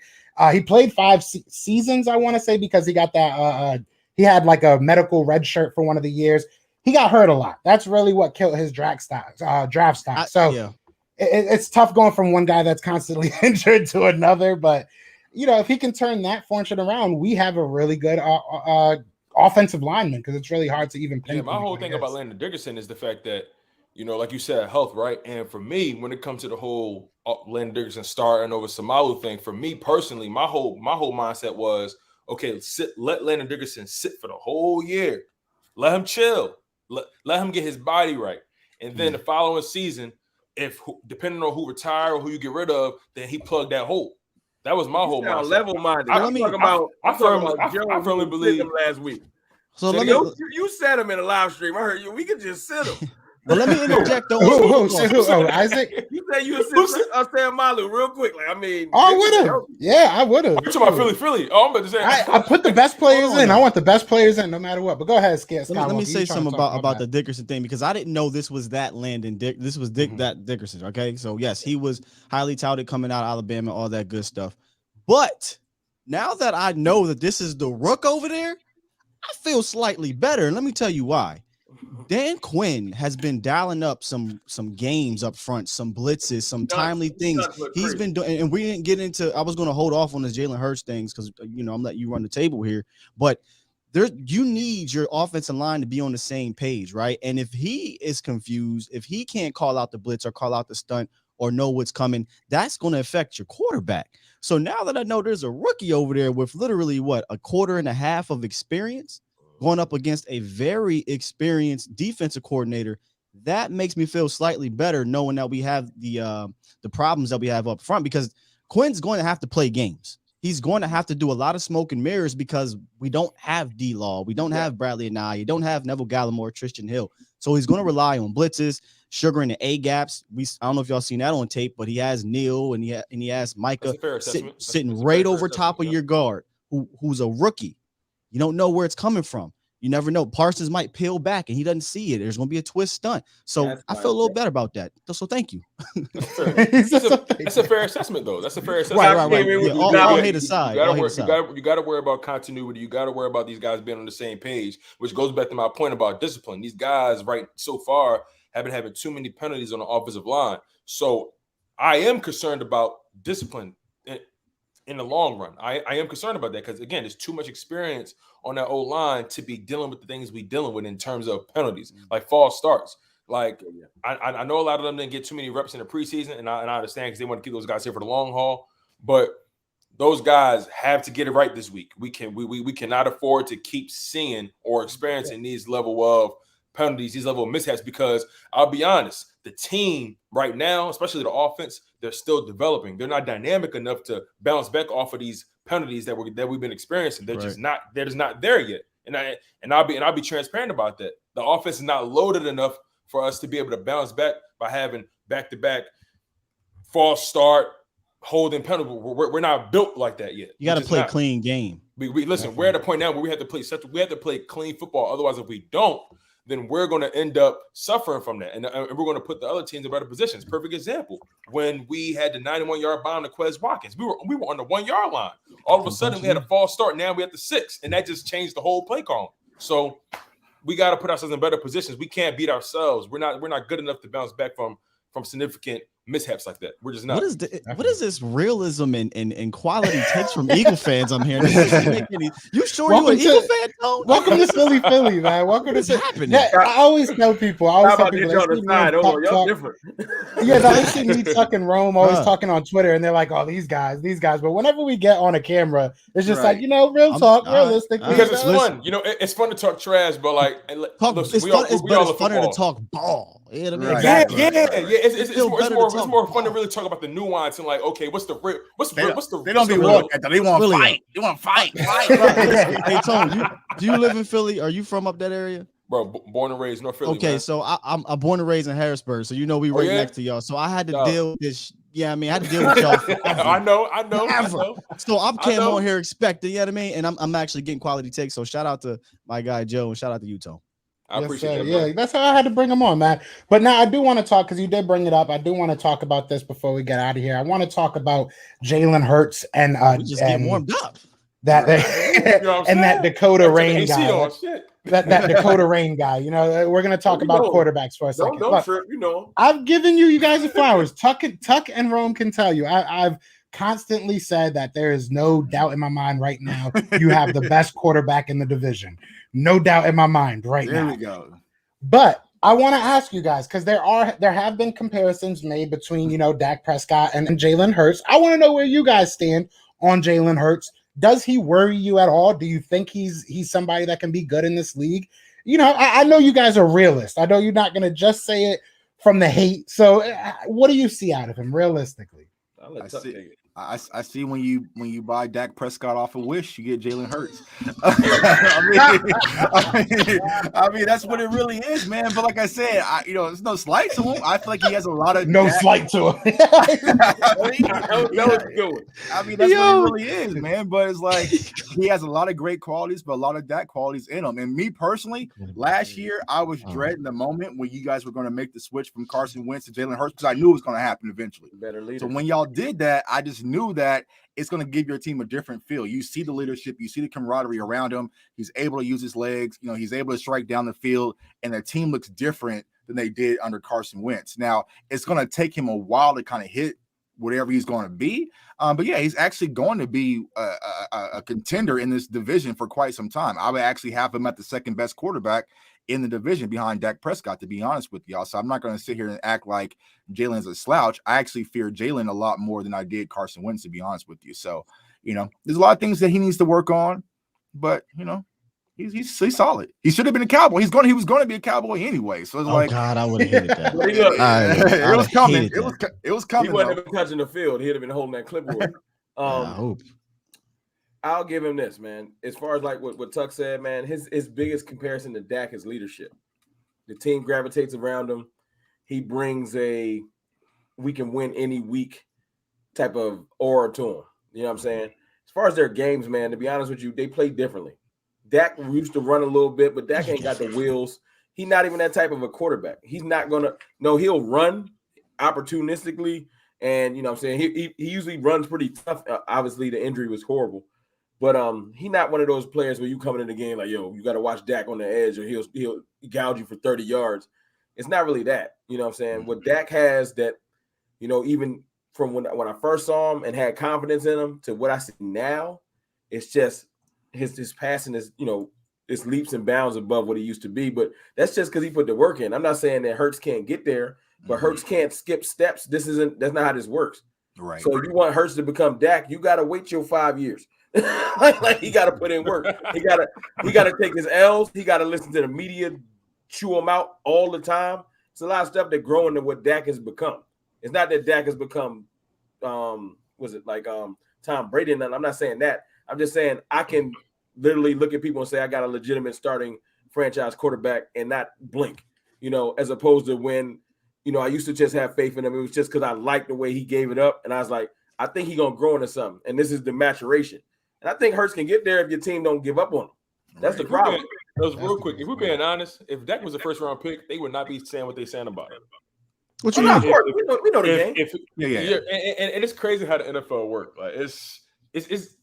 He played 5 seasons, I want to say, because he got that he had like a medical red shirt for one of the years. He got hurt a lot. That's really what killed his draft stock. It's tough going from one guy that's constantly injured to another. But, you know, if he can turn that fortune around, we have a really good offensive lineman, because it's really hard to even pinpoint. Yeah, my whole thing about Landon Dickerson is the fact that, you know, like you said, health, right? And for me, when it comes to the whole Landon Dickerson starting over Samalu thing, for me personally, my whole mindset was, okay, let Landon Dickerson sit for the whole year. Let him chill. Let him get his body right. And then the following season, depending on who retire or who you get rid of, then he plugged that hole. That was my whole mindset. Level-minded. I firmly believe him last week. So you said him in a live stream. I heard you. We could just sit him. But let me interject though. Who, Isaac? You said you would sit Sam Malu real quick. Like, I mean, I would have. Yeah, I would have. You're talking about Philly. Oh, I'm about to say. I put the best players in. I want the best players in no matter what. But go ahead, Scott. Let me say something about the Dickerson thing, because I didn't know this was that Landon Dick. This was that Dickerson. Okay, so yes, he was highly touted coming out of Alabama, all that good stuff. But now that I know that this is the rook over there, I feel slightly better. And let me tell you why. Dan Quinn has been dialing up some games up front, some blitzes, some timely things he's been doing. And we didn't get into. I was going to hold off on the Jalen Hurts things because, you know, I'm letting you run the table here. But you need your offensive line to be on the same page, right? And if he is confused, if he can't call out the blitz or call out the stunt or know what's coming, that's going to affect your quarterback. So now that I know there's a rookie over there with literally a quarter and a half of experience, going up against a very experienced defensive coordinator, that makes me feel slightly better knowing that we have the problems that we have up front, because Quinn's going to have to play games. He's going to have to do a lot of smoke and mirrors because we don't have D-Law. We don't have Bradley and you don't have Neville Gallimore, Tristan Hill. So he's going to rely on blitzes, sugar in the A gaps. I don't know if y'all seen that on tape, but he has Neil and he has Micah sitting right over top of your guard who's a rookie. You don't know where it's coming from. You never know. Parsons might peel back and he doesn't see it. There's going to be a twist stunt. So I feel a little better about that. So thank you. That's a fair assessment, though. That's a fair assessment. Right. Yeah, all hate aside. You got to worry about continuity. You got to worry about these guys being on the same page, which goes back to my point about discipline. These guys, right, so far have been having too many penalties on the offensive line. So I am concerned about discipline in the long run. I am concerned about that because, again, there's too much experience on that old line to be dealing with the things we dealing with in terms of penalties, like false starts. Like, I know a lot of them didn't get too many reps in the preseason, and I understand because they want to keep those guys here for the long haul. But those guys have to get it right this week. We cannot afford to keep seeing or experiencing these level of penalties, these level of mishaps, because I'll be honest, the team right now, especially the offense, they're still developing. They're not dynamic enough to bounce back off of these penalties that we've been experiencing. They're just not there yet. And I'll be transparent about that. The offense is not loaded enough for us to be able to bounce back by having back-to-back false start, holding penalty. We're not built like that yet. You got to play a clean game. We listen. We're at a point now where we have to play clean football. Otherwise, if we don't, then we're going to end up suffering from that. And we're going to put the other teams in better positions. Perfect example. When we had the 91-yard bomb to Quez Watkins, we were on the 1-yard line. All of a sudden, we had a false start. Now we have the 6, and that just changed the whole play call. So we got to put ourselves in better positions. We can't beat ourselves. We're not good enough to bounce back from significant mishaps like that. We're just not. What is this realism and quality takes from Eagle fans I'm hearing? This doesn't make any, you sure you an Eagle fan, Tone? Welcome to Philly, man. Welcome What is to happening? Yeah, I always tell people. Y'all different. Yeah, they see me Tuck and Rome always talking on Twitter, and they're like, "Oh, these guys." But whenever we get on a camera, it's just like, real talk, realistic. Because it's fun. It's fun to talk trash, but like, it's funner to talk ball. You know what I mean? Exactly. Yeah. It's more fun to really talk about the nuance and like, okay, what's the They don't be walking. They want to fight. They want to fight. Hey, Tone, do you live in Philly? Are you from up that area? Bro, born and raised North Philly. Okay, man. so I'm born and raised in Harrisburg, so we right next to y'all. So I had to deal with this. Yeah, I had to deal with y'all. I know. So I came on here expecting, you know what I mean? And I'm actually getting quality takes. So shout out to my guy Joe and shout out to you, Tone. I appreciate that. Yeah, that's how I had to bring him on, man. But now I do want to talk, because you did bring it up. I do want to talk about this before we get out of here. I want to talk about Jalen Hurts and we just getting warmed up. That Dakota Rain guy. That Dakota Rain guy. We're gonna talk about quarterbacks for a second. Don't trip, I've given you guys the flowers. Tuck and Rome can tell you. I've constantly said that there is no doubt in my mind right now you have the best quarterback in the division. No doubt in my mind right now. There we go. But I want to ask you guys, because there have been comparisons made between Dak Prescott and Jalen Hurts. I want to know where you guys stand on Jalen Hurts. Does he worry you at all? Do you think he's somebody that can be good in this league? I know you guys are realists. I know you're not going to just say it from the hate. So what do you see out of him realistically? I see when you buy Dak Prescott off of Wish, you get Jalen Hurts. I mean that's what it really is, man. But like I said, there's no slight to him. I feel like he has a lot of slight to him. I mean that's what it really is, man. But it's like he has a lot of great qualities, but a lot of Dak qualities in him. And me personally, last year I was dreading the moment when you guys were going to make the switch from Carson Wentz to Jalen Hurts, because I knew it was going to happen eventually. So when y'all did that, I just knew that it's going to give your team a different feel. You see the leadership, you see the camaraderie around him. He's able to use his legs, he's able to strike down the field, and the team looks different than they did under Carson Wentz. Now, it's going to take him a while to kind of hit whatever he's going to be. But yeah, he's actually going to be a contender in this division for quite some time. I would actually have him at the second best quarterback in the division behind Dak Prescott, to be honest with y'all. So I'm not going to sit here and act like Jalen's a slouch. I actually fear Jalen a lot more than I did Carson Wentz, to be honest with you. So, there's a lot of things that he needs to work on, but he's solid. He should have been a Cowboy. He was going to be a Cowboy anyway. So it's God, I would have hated that. It was coming. It was coming. He wouldn't have been touching the field. He'd have been holding that clipboard. I hope. I'll give him this, man. As far as like what Tuck said, man, his biggest comparison to Dak is leadership. The team gravitates around him. He brings a we can win any week type of aura to him. You know what I'm saying? As far as their games, man, to be honest with you, they play differently. Dak used to run a little bit, but Dak ain't got the wheels. He's not even that type of a quarterback. He's not going to – no, he'll run opportunistically, and, what I'm saying, he usually runs pretty tough. Obviously, the injury was horrible. But he's not one of those players where you coming in the game like, yo, you got to watch Dak on the edge or he'll gouge you for 30 yards. It's not really that. You know what I'm saying? What Dak has that, even from when I first saw him and had confidence in him to what I see now, it's just his passing is, it's leaps and bounds above what he used to be. But that's just because he put the work in. I'm not saying that Hurts can't get there, but Hurts can't skip steps. That's not how this works. Right. So if you want Hurts to become Dak, you got to wait your 5 years. like he got to put in work. He got to take his L's. He got to listen to the media, chew them out all the time. It's a lot of stuff that grow into what Dak has become. It's not that Dak has become, Tom Brady? And I'm not saying that. I'm just saying I can literally look at people and say I got a legitimate starting franchise quarterback and not blink. As opposed to when, I used to just have faith in him. It was just because I liked the way he gave it up, and I was like, I think he's gonna grow into something. And this is the maturation. And I think Hurts can get there if your team don't give up on him. That's the problem. Real quick. If we're being honest, if Dak was a first round pick, they would not be saying what they're saying about him. What you mean? We know the game. And it's crazy how the NFL works. Like it's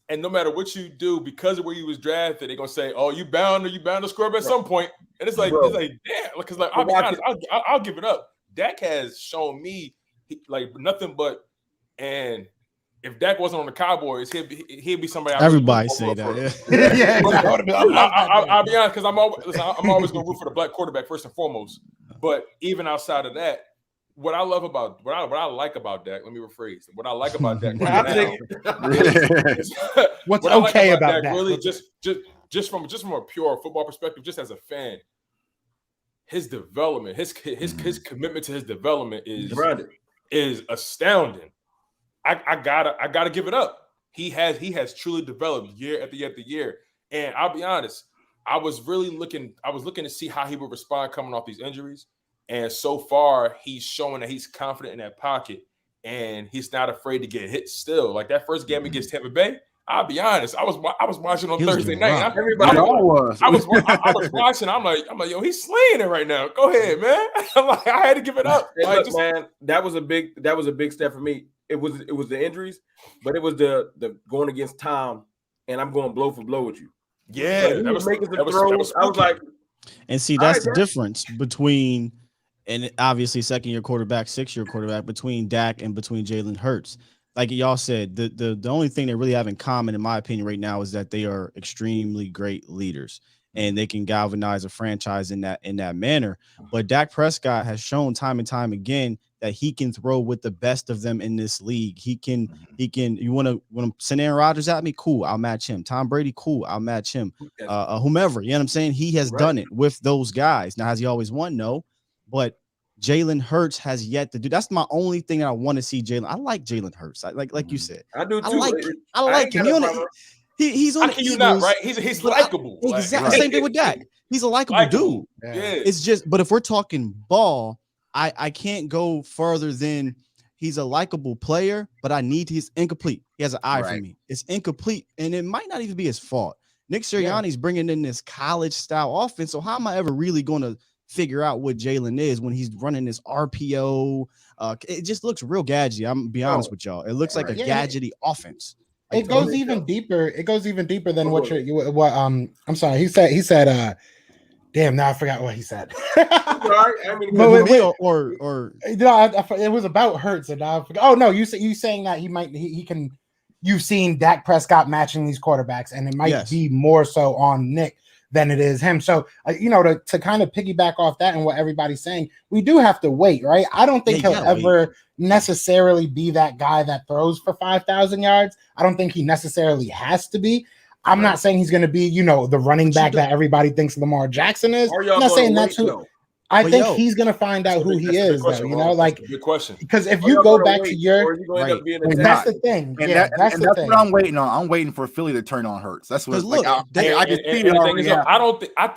and no matter what you do, because of where you was drafted, they're gonna say, "Oh, you bound to scrub at some point." And it's like, damn, because I'll be honest, I'll give it up. Dak has shown me like nothing but. And if Dak wasn't on the Cowboys, he'd be somebody. Everybody say that. Yeah, I'll be honest, because I'm always going to root for the black quarterback first and foremost. But even outside of that, what I like about Dak, let me rephrase. What I like about Dak right now, what's okay about Dak? Really, just from a pure football perspective, just as a fan, his development, his commitment to his development is astounding. I gotta give it up. He has truly developed year after year after year. And I'll be honest, I was looking to see how he would respond coming off these injuries. And so far, he's showing that he's confident in that pocket and he's not afraid to get hit still. Like that first game against Tampa Bay, I'll be honest, I was watching on Thursday night. I was watching. I'm like, yo, he's slaying it right now. Go ahead, man. I'm like, I had to give it up. Hey, look, man, that was a big step for me. It was the injuries, but it was the going against Tom, and I'm going blow for blow with you. Yeah, like, that was making the throws. I was like, and see, that's the difference between, and obviously second-year quarterback, sixth-year quarterback, between Dak and between Jalen Hurts. Like y'all said, the only thing they really have in common, in my opinion, right now is that they are extremely great leaders and they can galvanize a franchise in that manner. But Dak Prescott has shown time and time again that he can throw with the best of them in this league. He can, you want to send Aaron Rodgers at me? Cool. I'll match him. Tom Brady? Cool. I'll match him. Whomever, you know what I'm saying? He has done it with those guys. Now, has he always won? No, but Jalen Hurts has yet to do. That's my only thing that I want to see. Jalen. I like Jalen Hurts. Like you said, I do too. I like him. He's on the Eagles, not right. He's likable. Exactly. Same thing with Dak. He's a likable dude. Yeah. It's just, but if we're talking ball, I can't go further than he's a likable player, but I need he's incomplete. He has an eye for me. It's incomplete, and it might not even be his fault. Nick Sirianni's bringing in this college style offense. So how am I ever really going to figure out what Jalen is when he's running this RPO? It just looks real gadgety. I'm gonna be honest with y'all. It looks like a gadgety offense. It goes even deeper. It goes even deeper than what I'm sorry. He said damn, now I forgot what he said. It was about Hurts, and I forgot. Oh no, you saying that he can. You've seen Dak Prescott matching these quarterbacks, and it might be more so on Nick than it is him. So to kind of piggyback off that and what everybody's saying, we do have to wait, right? I don't think he'll ever necessarily be that guy that throws for 5,000 yards. I don't think he necessarily has to be. I'm not saying he's going to be, the running back that everybody thinks Lamar Jackson is. I'm not saying that's who. I think he's going to find out who he is, though. Good question. Because if you go back to your, that's the thing. That's what I'm waiting on. I'm waiting for Philly to turn on Hurts. That's what. Look, I can see it already. I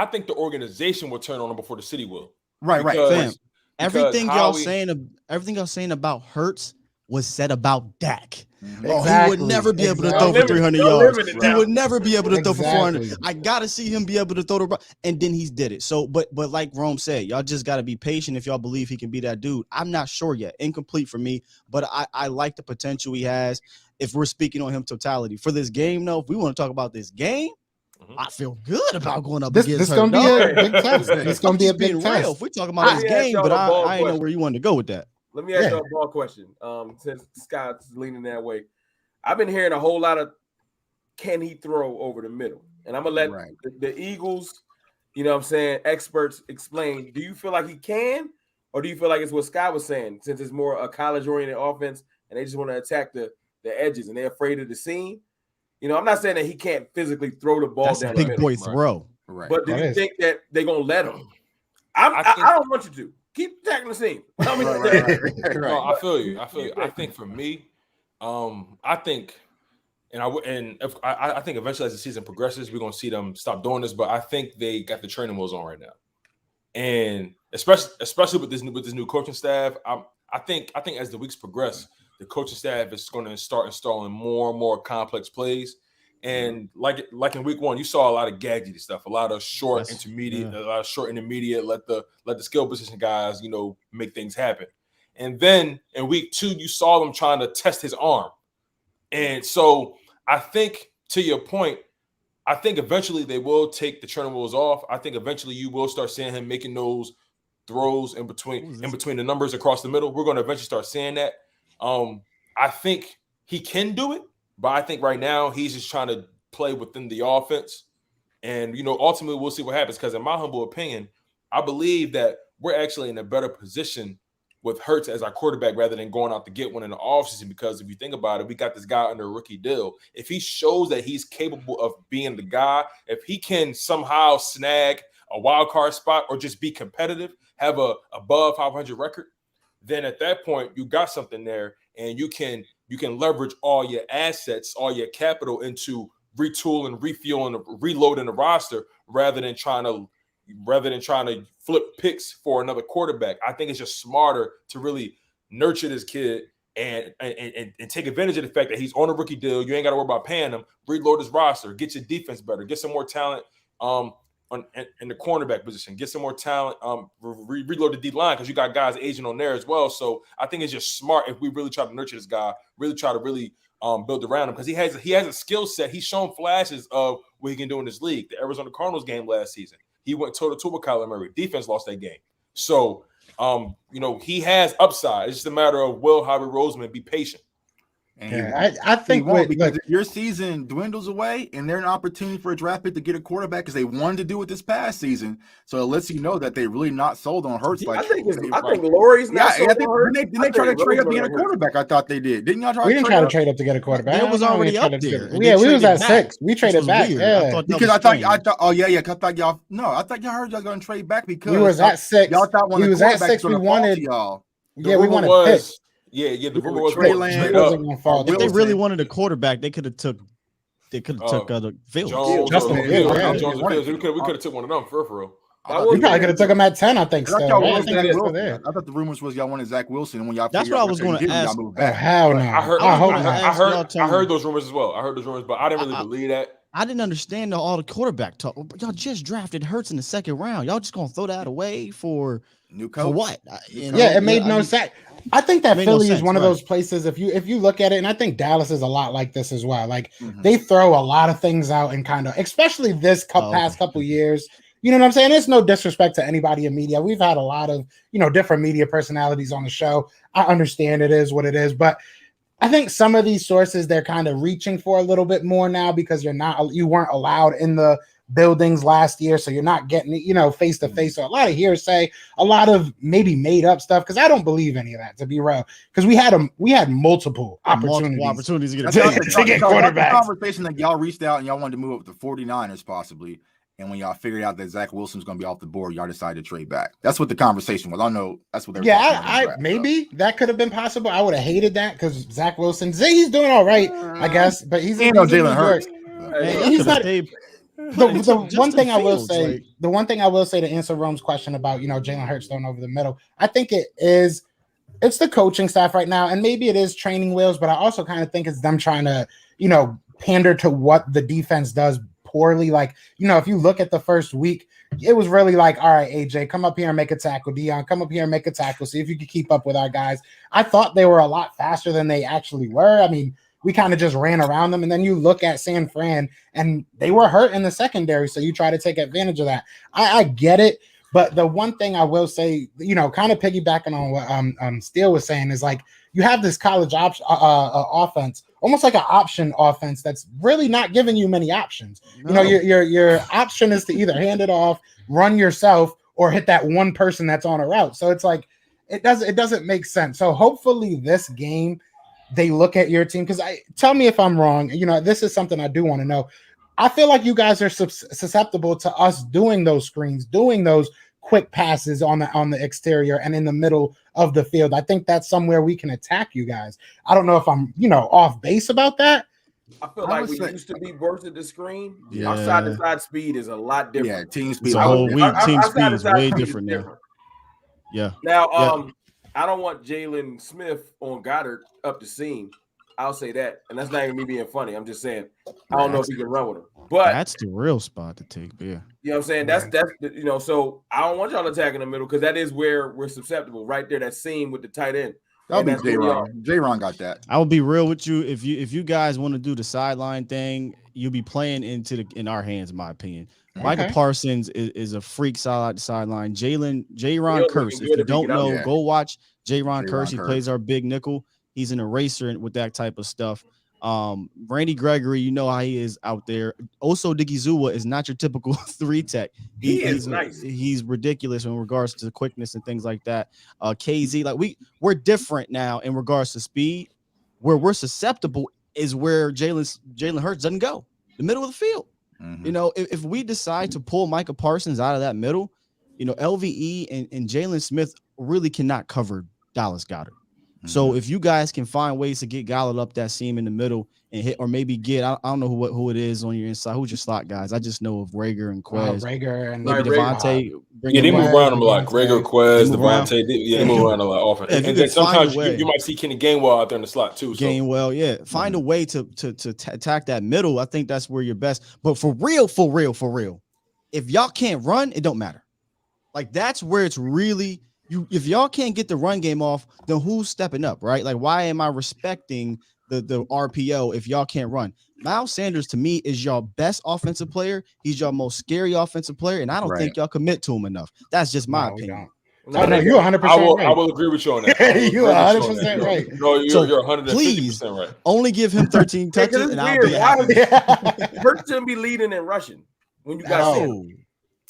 think the organization will turn on him before the city will. Right. Fam, everything y'all saying about Hurts was said about Dak. He would never be able to throw for 300 yards. He would never be able to throw for 400. I gotta see him be able to throw and then he's did it. So, but like Rome said, y'all just gotta be patient if y'all believe he can be that dude. I'm not sure yet. Incomplete for me, but I like the potential he has. If we're speaking on him totality for this game, though, if we want to talk about this game, I feel good about going up against this. Gonna be a big test. It's gonna be a big test. If we're talking about this game, but I ain't know where you wanted to go with that. Let me ask you a ball question. Since Scott's leaning that way, I've been hearing a whole lot of can he throw over the middle? And I'm gonna let the Eagles, experts explain. Do you feel like he can, or do you feel like it's what Scott was saying? Since it's more a college-oriented offense and they just want to attack the edges and they're afraid of the seam. I'm not saying that he can't physically throw the ball down the middle. Big boy throw. Right. But do you think that they're gonna let him? I don't want you to. Keep attacking the seam. No, I feel you. I think for me, I think eventually as the season progresses, we're gonna see them stop doing this. But I think they got the training wheels on right now, and especially with this new coaching staff, I think as the weeks progress, the coaching staff is going to start installing more and more complex plays. And like in week one, you saw a lot of gadgety stuff, a lot of short intermediate, a lot of short intermediate. Let the skill position guys, make things happen. And then in week two, you saw them trying to test his arm. And so I think, to your point, I think eventually they will take the training wheels off. I think eventually you will start seeing him making those throws in between the numbers across the middle. We're going to eventually start seeing that. I think he can do it, but I think right now he's just trying to play within the offense. And, ultimately we'll see what happens because in my humble opinion, I believe that we're actually in a better position with Hurts as our quarterback rather than going out to get one in the offseason because if you think about it, we got this guy under a rookie deal. If he shows that he's capable of being the guy, if he can somehow snag a wild card spot or just be competitive, have a above 500 record, then at that point you got something there and you can leverage all your assets, all your capital into retooling, refueling, reloading the roster rather than trying to flip picks for another quarterback. I think it's just smarter to really nurture this kid and take advantage of the fact that he's on a rookie deal. You ain't got to worry about paying him. Reload his roster, get your defense better, get some more talent in the cornerback position, get some more talent, reload the D line because you got guys aging on there as well. So I think it's just smart if we really try to nurture this guy, really try to build around him because he has a skill set. He's shown flashes of what he can do in this league. The Arizona Cardinals game last season, he went toe-to-toe with Kyler Murray. Defense lost that game. So, he has upside. It's just a matter of will Harvey Roseman be patient. And I think because if your season dwindles away and they're an opportunity for a draft pick to get a quarterback because they wanted to do it this past season, so it lets you know that they're really not sold on Hurts. I think Lori's not sold on Hurts. Didn't they try to trade up to get a quarterback? I thought they did. Didn't y'all try? We didn't try to trade up to get a quarterback. It was already up there. Yeah, we was at 6. We traded back. Yeah, because I thought y'all. No, I thought y'all heard y'all going to trade back because we was at 6. Y'all thought we was at 6. We wanted y'all. Yeah, we wanted picks. Yeah. The rumor was Trey Lance. If they really wanted a quarterback, they could have took Fields. Justin Fields. We could have took one of them for real. We probably could have took him at 10. I think. I thought the rumors was y'all wanted Zach Wilson, and when y'all that's what I was going to ask. Hell no. I heard those rumors as well. I heard those rumors, but I didn't really believe that. I didn't understand all the quarterback talk. Y'all just drafted Hurts in the second round. Y'all just gonna throw that away for new coach? For what? It made no sense. I think that Philly is one of those places. If you look at it, and I think Dallas is a lot like this as well. Like they throw a lot of things out and kind of, especially this past couple years. You know what I'm saying? It's no disrespect to anybody in media. We've had a lot of different media personalities on the show. I understand it is what it is, but I think some of these sources they're kind of reaching for a little bit more now because you weren't allowed in the buildings last year, so you're not getting face to face. So a lot of hearsay, a lot of maybe made up stuff because I don't believe any of that, to be real. Because we had multiple opportunities to get quarterbacks. The conversation that y'all reached out and y'all wanted to move up to 49ers possibly, and when y'all figured out that Zach Wilson's going to be off the board, y'all decided to trade back. That's what the conversation was. I know that's what they're. Yeah, maybe that could have been possible. I would have hated that because Zach Wilson, he's doing all right, I guess, but he's Jalen Hurts. He's not. The one thing I will say to answer Rome's question about Jalen Hurts throwing over the middle, I think it's the coaching staff right now, and maybe it is training wheels, but I also kind of think it's them trying to pander to what the defense does poorly. Like if you look at the first week, it was really like, all right, AJ, come up here and make a tackle. Dion, come up here and make a tackle. See if you can keep up with our guys. I thought they were a lot faster than they actually were. I mean, we kind of just ran around them. And then you look at San Fran and they were hurt in the secondary. So you try to take advantage of that. I get it. But the one thing I will say, kind of piggybacking on what Steele was saying is like, you have this college offense, almost like an option offense that's really not giving you many options. No. Your option is to either hand it off, run yourself, or hit that one person that's on a route. So it's like, it doesn't make sense. So hopefully this game, they look at your team, because tell me if I'm wrong. This is something I do want to know. I feel like you guys are susceptible to us doing those screens, doing those quick passes on the exterior and in the middle of the field. I think that's somewhere we can attack you guys. I don't know if I'm, off base about that. I feel like we used to be versus the screen. Yeah. Our side-to-side speed is a lot different. Yeah, team speed. Team speed is way different now. Yeah. Now, I don't want Jalen Smith on Goddard up the seam. I'll say that. And that's not even me being funny. I'm just saying, I don't know if he can run with him. But that's the real spot to take. But yeah. You know what I'm saying? That's so I don't want y'all attacking the middle because that is where we're susceptible, right there, that seam with the tight end. That'll be J-Ron. J-Ron got that. I will be real with you. If you guys want to do the sideline thing, you'll be playing in our hands, in my opinion. Micah Parsons is a freak sideline. Jaron Kearse. If you good don't know, Yeah. go watch Jaron Kearse. He Kearse. plays our big nickel. He's an eraser with that type of stuff. Randy Gregory, you know how he is out there. Also, Digizua is not your typical 3 tech. He's nice. He's ridiculous in regards to quickness and things like that. KZ, like we're different now in regards to speed. Where we're susceptible is where Jalen Hurts doesn't go, the middle of the field. Mhm. You know, if we decide to pull Micah Parsons out of that middle, you know, LVE and Jalen Smith really cannot cover Dallas Goedert. So if you guys can find ways to get Goddard up that seam in the middle and hit, or maybe get, I don't know who it is on your inside. Who's your slot guys? I just know of Rager and Quez. Rager and maybe Devontae. Yeah, they move around them a lot. Gregor, Quez, They move around. Devontae. They move around a lot often. Yeah, if you and then could find sometimes a way. you might see Kenny Gainwell out there in the slot too. So. Gainwell, yeah. Find a way to attack that middle. I think that's where you're best. But for real, if y'all can't run, it don't matter. Like that's where it's really if y'all can't get the run game off, then who's stepping up, right? Like why am I respecting the RPO if y'all can't run? Miles Sanders to me is y'all best offensive player. He's y'all most scary offensive player, and I don't think y'all commit to him enough. That's just my opinion. Oh, no, you're 100% right. I will agree with you on that. You're 100% right. No, you're 150% please, right. Only give him 13 touches, and I'll be happy. Hurts shouldn't be leading and rushing when you got Sanders.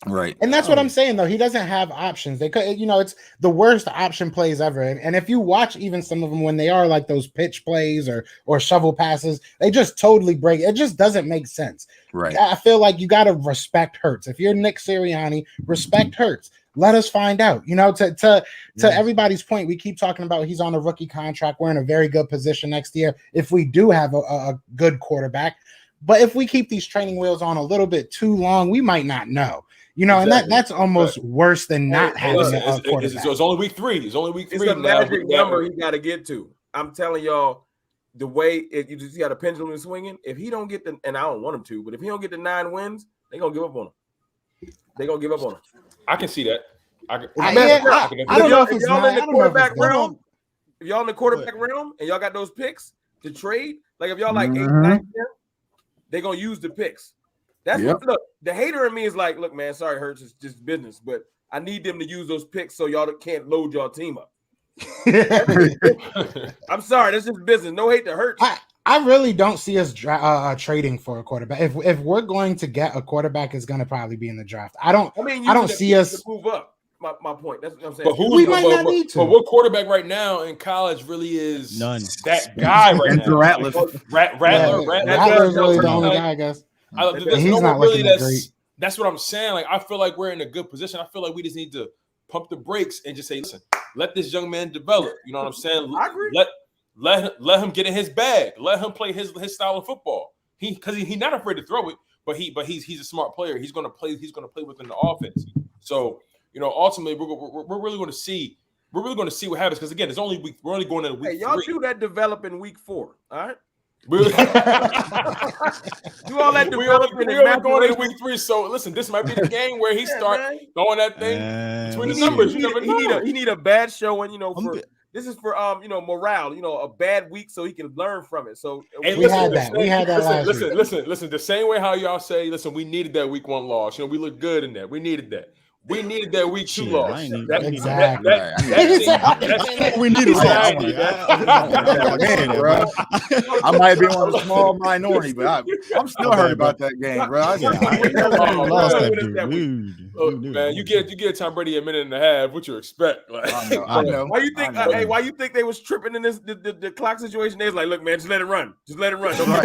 Right. And that's what I'm saying, though. He doesn't have options. They could, it's the worst option plays ever. And if you watch even some of them when they are like those pitch plays or shovel passes, they just totally break. It just doesn't make sense. Right. I feel like you got to respect Hurts. If you're Nick Sirianni, respect Hurts. Let us find out. To everybody's point, we keep talking about he's on a rookie contract. We're in a very good position next year if we do have a good quarterback. But if we keep these training wheels on a little bit too long, we might not know. And that's almost worse than not having a quarterback. It's only week 3. It's only week 3. It's a magic number he got to get to. I'm telling y'all, the way you just got a pendulum swinging. If he don't get and I don't want him to, but if he don't get the 9 wins, they're gonna give up on him. I can see that. I don't know if y'all in the quarterback realm. If y'all in the quarterback realm and y'all got those picks to trade, like if y'all like 8, 9, 10, they're gonna use the picks. That's what, look, the hater in me is like, look, man, sorry, Hurts, it's just business, but I need them to use those picks so y'all can't load y'all team up. I'm sorry, that's just business. No hate to Hurts. I really don't see us trading for a quarterback. If we're going to get a quarterback, it's going to probably be in the draft. I don't see us move up. My point. That's what I'm saying. But we might not need to. But what quarterback right now in college really is none? That guy right now. Rattler. Rattler's really the only guy, I guess. He's not looking that great. That's what I'm saying. Like I feel like we're in a good position. I feel like we just need to pump the brakes and just say, listen, let this young man develop. You know what I'm saying? I agree. Let him get in his bag. Let him play his style of football. He's not afraid to throw it, but he's a smart player. He's gonna play within the offense. So ultimately we're really going to see. We're really going to see what happens because again, it's only week. We're only going into week. Hey, y'all 3. do that develop in week 4. All right. Do all that development. We're going into week 3. So listen, this might be the game where he start throwing that thing between the numbers. He need a bad showing. This is for morale. A bad week so he can learn from it. So hey, we had that last week. Listen. The same way how y'all say, listen, we needed that week 1 loss. We looked good in that. We needed that. We needed that week 2 loss. Exactly. We needed that. I might be one of the small minority, but I'm still hurt about that game, bro. Man, you get Tom Brady a minute and a half. What you expect? I know. Why you think? Why you think they was tripping in this the clock situation? They was like, look, man, just let it run. Just let it run. Just let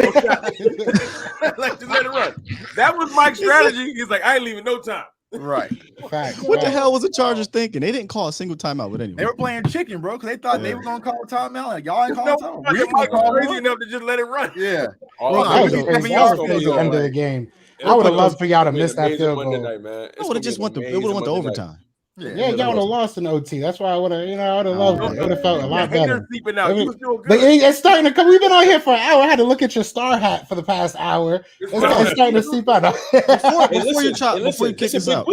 it run. That was Mike's strategy. He's like, I ain't leaving no time. Right. What the hell was the Chargers thinking? They didn't call a single timeout with anyone. They were playing chicken, bro, because they thought they were gonna call a timeout. Like, y'all ain't calling timeout. We Mike was crazy enough to just let it run. Yeah. That was the end of the game. I would have loved for y'all to miss that field goal. It would have just went to overtime. Yeah, y'all would have lost in OT. That's why I would have, I would have loved it. It would have felt a lot better. But it's starting to come. We've been on here for an hour. I had to look at your star hat for the past hour. It's starting to seep out. Before you kick us out.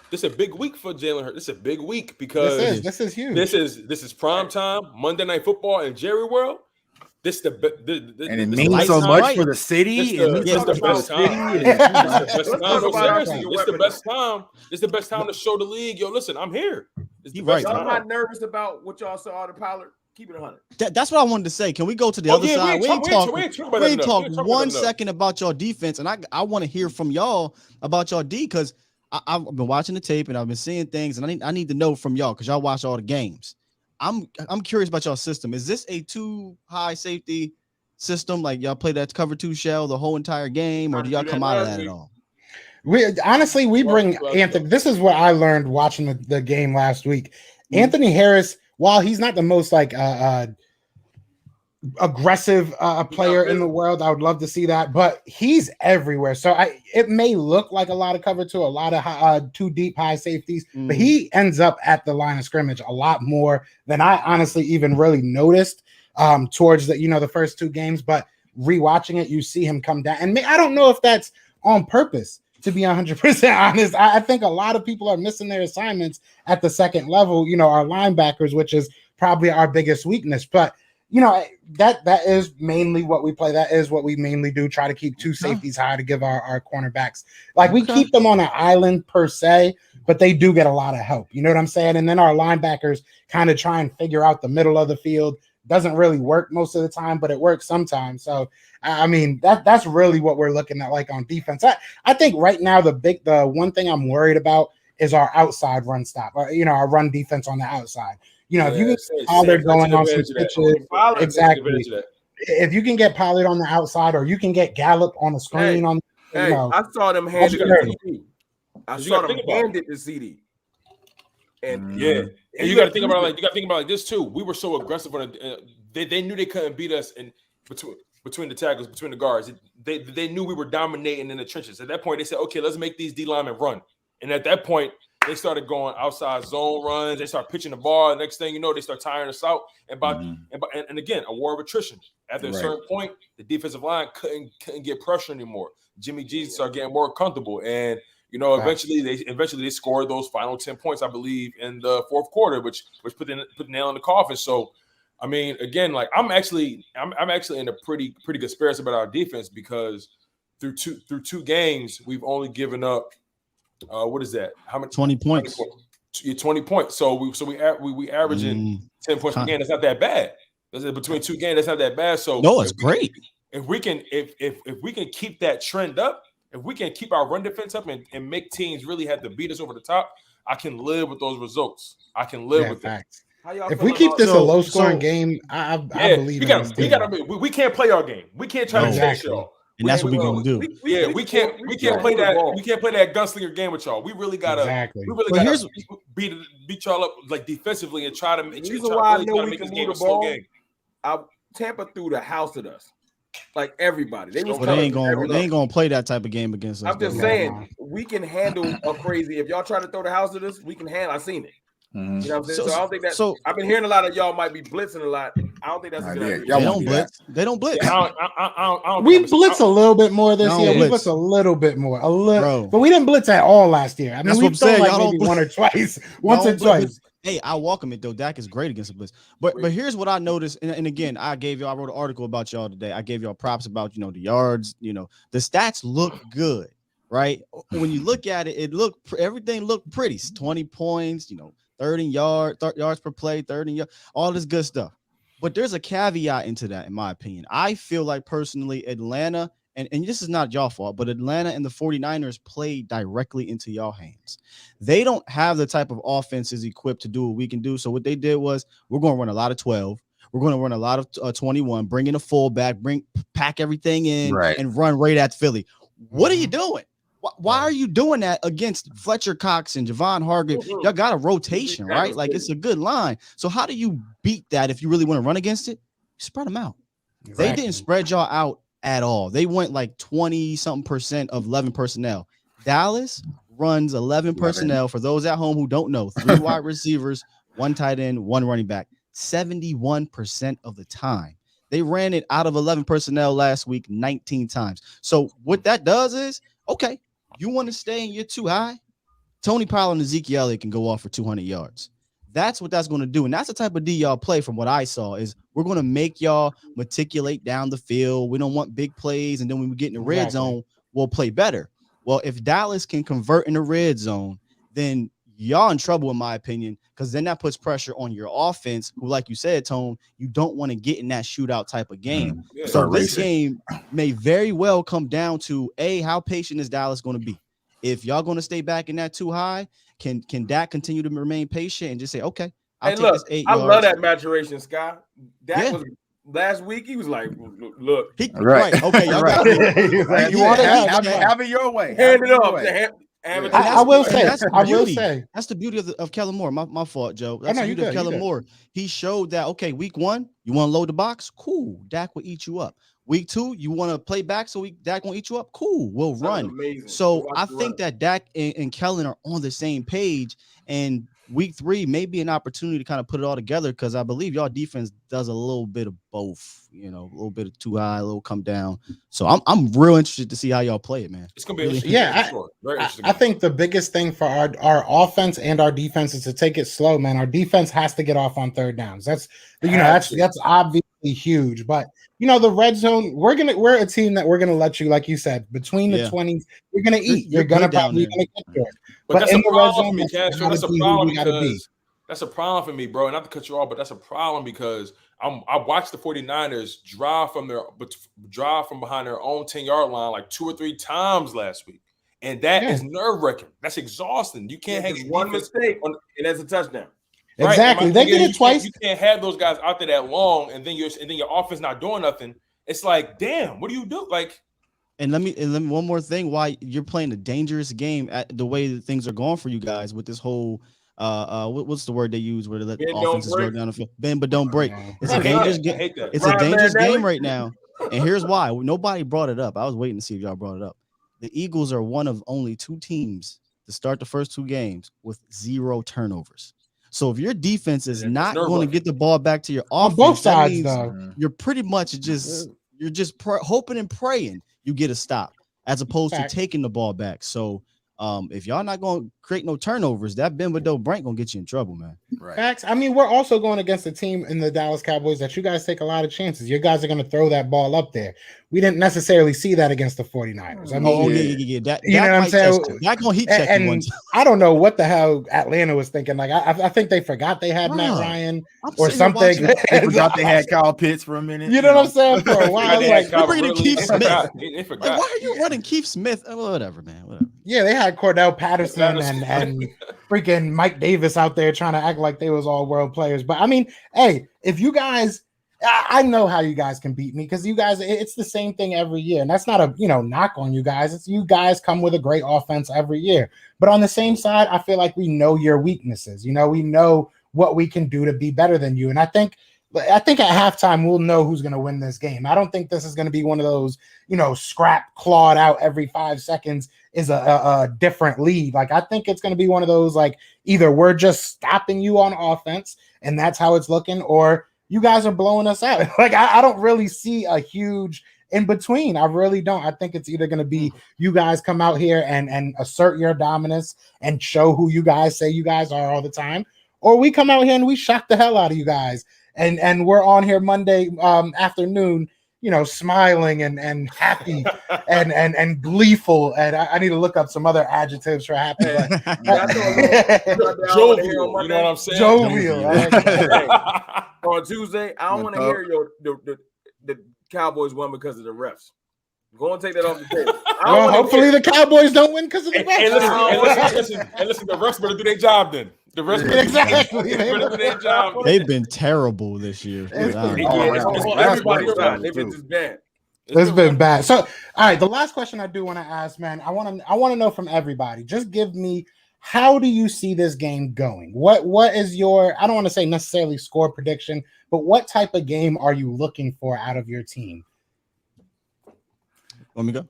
This is a big week for Jalen Hurts. This is a big week because this is huge. This is prime time Monday Night Football in Jerry World. This the And it this means lights so is much bright. for the city. It means Yeah, so much for the best city. time. and- This the best Let's time. talk No, about our seriously, second it's the weapon, best time. It's the best time to show the league. Yo, listen, I'm here. It's the You best right, Y'all time. not nervous about what y'all saw out of Pollard? Keep it 100. That's what I wanted to say. Can we go to the Oh, other yeah, side? We ain't talk talk about that enough. talk We ain't talk about one that enough. second about your defense, and I want to hear from y'all about your D because I've been watching the tape and I've been seeing things, and I need to know from y'all because y'all watch all the games. I'm curious about y'all system. Is this a 2 high safety system? Like y'all play that cover 2 shell the whole entire game, or do y'all come out of that at all? We honestly we Well, bring well, Anthony. This is what I learned watching the game last week. Anthony Harris, while he's not the most like aggressive player in the world, I would love to see that, but he's everywhere. So it may look like a lot of cover 2, a lot of 2 deep high safeties, but he ends up at the line of scrimmage a lot more than I honestly even really noticed towards the first 2 games. But rewatching it, you see him come down, and I don't know if that's on purpose. To be 100% honest, I think a lot of people are missing their assignments at the second level. Our linebackers, which is probably our biggest weakness, but that is mainly what we play. That is what we mainly do. Try to keep 2 safeties high to give our cornerbacks. Like we keep them on an island per se, but they do get a lot of help. You know what I'm saying? And then our linebackers kind of try and figure out the middle of the field. Doesn't really work most of the time, but it works sometimes. So I mean that's really what we're looking at like on defense. I think right now the one thing I'm worried about is our outside run stop. Our run defense on the outside. If you get Pollard going on some pitches, exactly. If you can get Pollard on the outside, or you can get Gallup on the screen I saw them hand it to CD. I saw them hand it to CD. And yeah, and you got to think about it like this too. We were so aggressive on it. They knew they couldn't beat us in between the tackles, between the guards. They knew we were dominating in the trenches. At that point, they said, "Okay, let's make these D linemen run." And at that point, they started going outside zone runs. They start pitching the ball. The next thing you know, they start tiring us out. And again, a war of attrition. After a certain point, the defensive line couldn't get pressure anymore. Jimmy G started getting more comfortable, and eventually they scored those final 10 points, I believe, in the fourth quarter, which put the nail in the coffin. So, I mean, again, like I'm actually in a pretty good spirits about our defense because through two games we've only given up. What is that? How much? 20 points. 20 points. So we averaging 10 points per game. That's not that bad. Between 2 games, that's not that bad. So no, it's great. If we can keep that trend up, if we can keep our run defense up and make teams really have to beat us over the top, I can live with those results. I can live with that. If we keep this a low scoring game, I believe we can't play our game. We can't try to chase y'all. And that's what we're gonna do. We can't play that. We can't play that gunslinger game with y'all. We really gotta. We really gotta beat y'all up like defensively and try to. The reason why I know we can move the ball. Tampa threw the house at us. Like everybody, they ain't gonna play that type of game against us. I'm just saying we can handle a crazy. If y'all try to throw the house at us, we can handle. I've seen it. You know what I'm saying? So I don't think that. So I've been hearing a lot of y'all might be blitzing a lot. I don't think that's a good idea. They don't blitz. They don't blitz. We blitz a little bit more this year. We blitz a little bit more, but we didn't blitz at all last year. I mean, we've done like maybe one or twice, once or twice. Hey, I welcome it though. Dak is great against the blitz. But here's what I noticed, and again, I wrote an article about y'all today. I gave y'all props about the yards. The stats look good, right? When you look at it, everything looked pretty. 20 points, 30 yards per play, 30 yards, all this good stuff. But there's a caveat into that, in my opinion. I feel like personally, Atlanta. And this is not y'all fault, but Atlanta and the 49ers play directly into y'all hands. They don't have the type of offenses equipped to do what we can do. So what they did was we're going to run a lot of 12. We're going to run a lot of 21, bring in a fullback, pack everything in and run right at Philly. What are you doing? Why are you doing that against Fletcher Cox and Javon Hargrave? Y'all got a rotation, right? Like it's a good line. So how do you beat that if you really want to run against it? Spread them out. Exactly. They didn't spread y'all out at all. They went like 20-something% of 11 personnel. Dallas runs 11 personnel. For those at home who don't know, 3 wide receivers, 1 tight end, 1 running back, 71% of the time. They ran it out of 11 personnel last week 19 times. So what that does is, okay, you want to stay and you're too high? Tony Pollard and Ezekiel Elliott can go off for 200 yards. That's what that's going to do. And that's the type of D y'all play from what I saw is we're going to make y'all matriculate down the field. We don't want big plays. And then when we get in the red zone, we'll play better. Well, if Dallas can convert in the red zone, then y'all in trouble, in my opinion, because then that puts pressure on your offense, who, like you said, Tone, you don't want to get in that shootout type of game. So this game may very well come down to, how patient is Dallas going to be? If y'all going to stay back in that too high, can Dak continue to remain patient and just say, okay, I'll take this 8 yards. I love that maturation, Scott. Dak was last week. He was like, look, right. Okay, y'all got it. You want to have it your way. Hand it off. I will say, that's the beauty of Kellen Moore. My fault, Joe. That's the beauty of Kellen Moore. He showed that, okay, week 1, you want to load the box? Cool. Dak will eat you up. Week 2, you want to play back so Dak won't eat you up? Cool. We'll run. So I think that Dak and Kellen are on the same page. And week 3 may be an opportunity to kind of put it all together because I believe y'all defense does a little bit of both, a little bit of too high, a little come down. So I'm real interested to see how y'all play it, man. It's gonna be interesting. I think the biggest thing for our offense and our defense is to take it slow, man. Our defense has to get off on third downs. That's obviously huge, but the red zone, we're a team that we're gonna let you, like you said, between the 20s, you're gonna eat. You're gonna probably get there. But that's in the red zone, that's a problem because that's a problem for me, bro. And not to cut you off, but that's a problem because I watched the 49ers drive from behind their own 10-yard line like 2 or 3 times last week. And that is nerve-wracking. That's exhausting. You can't have one mistake and that's a touchdown. Exactly. They did it twice. You can't have those guys out there that long and then your offense not doing nothing. It's like, damn, what do you do? Like, and let me one more thing. Why you're playing a dangerous game at the way that things are going for you guys with this whole what's the word they use where they let offenses go down the field? Bend but don't break. It's a dangerous game. It's a dangerous game right now. And here's why. Nobody brought it up. I was waiting to see if y'all brought it up. The Eagles are one of only 2 teams to start the first 2 games with 0 turnovers. So if your defense is not going to get the ball back to your offense, both sides, though, you're pretty much hoping and praying you get a stop as opposed to taking the ball back. So if y'all not going to create no turnovers, that bend but don't break going to get you in trouble, man. Right. Facts. I mean, we're also going against a team in the Dallas Cowboys that you guys take a lot of chances. You guys are going to throw that ball up there. We didn't necessarily see that against the 49ers. I mean, yeah. That you know what I'm saying? That going to heat check you once. I don't know what the hell Atlanta was thinking. Like, I think they forgot they had Matt Ryan or something. They forgot they had Kyle Pitts for a minute. You know what I'm saying? For a while, like, you're bringing Keith Smith. Like, why are you running Keith Smith? Whatever, man. Whatever. Yeah, they had Cordell Patterson and freaking Mike Davis out there trying to act like they was all world players. But I mean, hey, if you guys, I know how you guys can beat me because you guys, it's the same thing every year. And that's not a, knock on you guys. It's you guys come with a great offense every year. But on the same side, I feel like we know your weaknesses. We know what we can do to be better than you. And I think at halftime, we'll know who's going to win this game. I don't think this is going to be one of those, scrap clawed out every 5 seconds is a different lead. Like, I think it's going to be one of those, like, either we're just stopping you on offense and that's how it's looking, or you guys are blowing us out. Like, I don't really see a huge in between. I really don't. I think it's either going to be you guys come out here and assert your dominance and show who you guys say you guys are all the time, or we come out here and we shock the hell out of you guys. And we're on here Monday afternoon, smiling and happy and gleeful. And I need to look up some other adjectives for happy. Jovial, you know what I'm saying? Jovial. On Tuesday, I don't want to hear the Cowboys won because of the refs. Go and take that off the table. Well, hopefully the Cowboys don't win because of the refs. And listen, the refs better do their job then. The refs better do their job. They've been terrible this year. Everybody's bad. They've been just bad. It's been bad. So, all right, the last question I do want to ask, man, I want to know from everybody. Just give me, how do you see this game going? What is your, I don't want to say necessarily score prediction, but what type of game are you looking for out of your team? Let me go.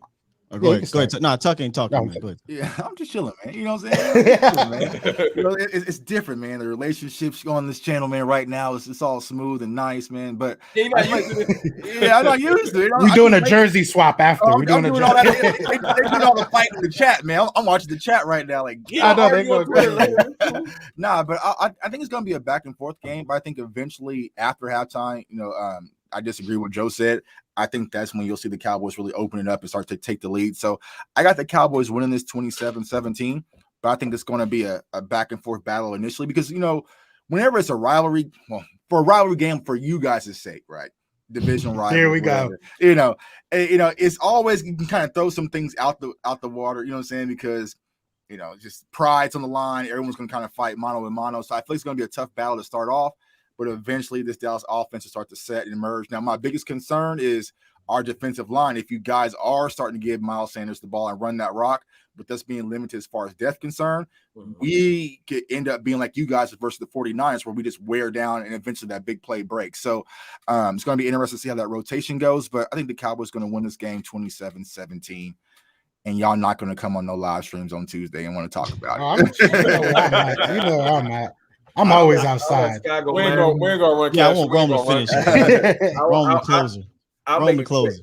Oh, go ahead. No, Tuck ain't talking. Man. Go ahead. Yeah, I'm just chilling, man. You know what I'm saying? It's different, man. The relationships on this channel, man, right now, it's all smooth and nice, man. But I'm not used to it. We're doing a jersey swap after. We're doing all that. They doing all the fight in the chat, man. I'm watching the chat right now. Like, I know they go crazy. Nah, but I think it's going to be a back and forth game. But I think eventually after halftime, I disagree with what Joe said. I think that's when you'll see the Cowboys really open it up and start to take the lead. So I got the Cowboys winning this 27-17, but I think it's going to be a back and forth battle initially because, whenever it's a rivalry, well, for a rivalry game for you guys' sake, right? Division rival. Here we go. It's always, you can kind of throw some things out the water, you know what I'm saying? Because, just pride's on the line. Everyone's going to kind of fight mano a mano. So I feel it's going to be a tough battle to start off, but eventually this Dallas offense will start to set and emerge. Now, my biggest concern is our defensive line. If you guys are starting to give Miles Sanders the ball and run that rock, but that's being limited as far as depth concerned, we could end up being like you guys versus the 49ers where we just wear down and eventually that big play breaks. So it's going to be interesting to see how that rotation goes, but I think the Cowboys are going to win this game 27-17. And y'all not going to come on no live streams on Tuesday and want to talk about it. I'm at. I'm always outside. We ain't gonna run. Yeah, I want Rome to finish. Rome the closer. Rome the closer.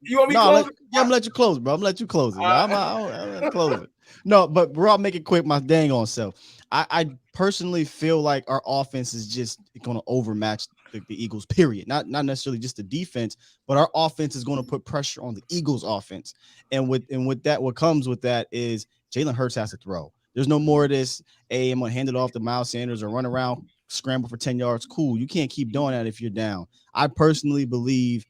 You want me to close it? Yeah, I'm gonna let you close it, bro. I'm gonna let you close it. I'm gonna close it. No, but bro, I'll make it quick. My dang on self. I personally feel like our offense is just gonna overmatch the Eagles. Period. Not necessarily just the defense, but our offense is gonna put pressure on the Eagles' offense. And with that, what comes with that is Jalen Hurts has to throw. There's no more of this. Hey, I'm gonna hand it off to Miles Sanders or run around, scramble for 10 yards. Cool. You can't keep doing that if you're down. I personally believe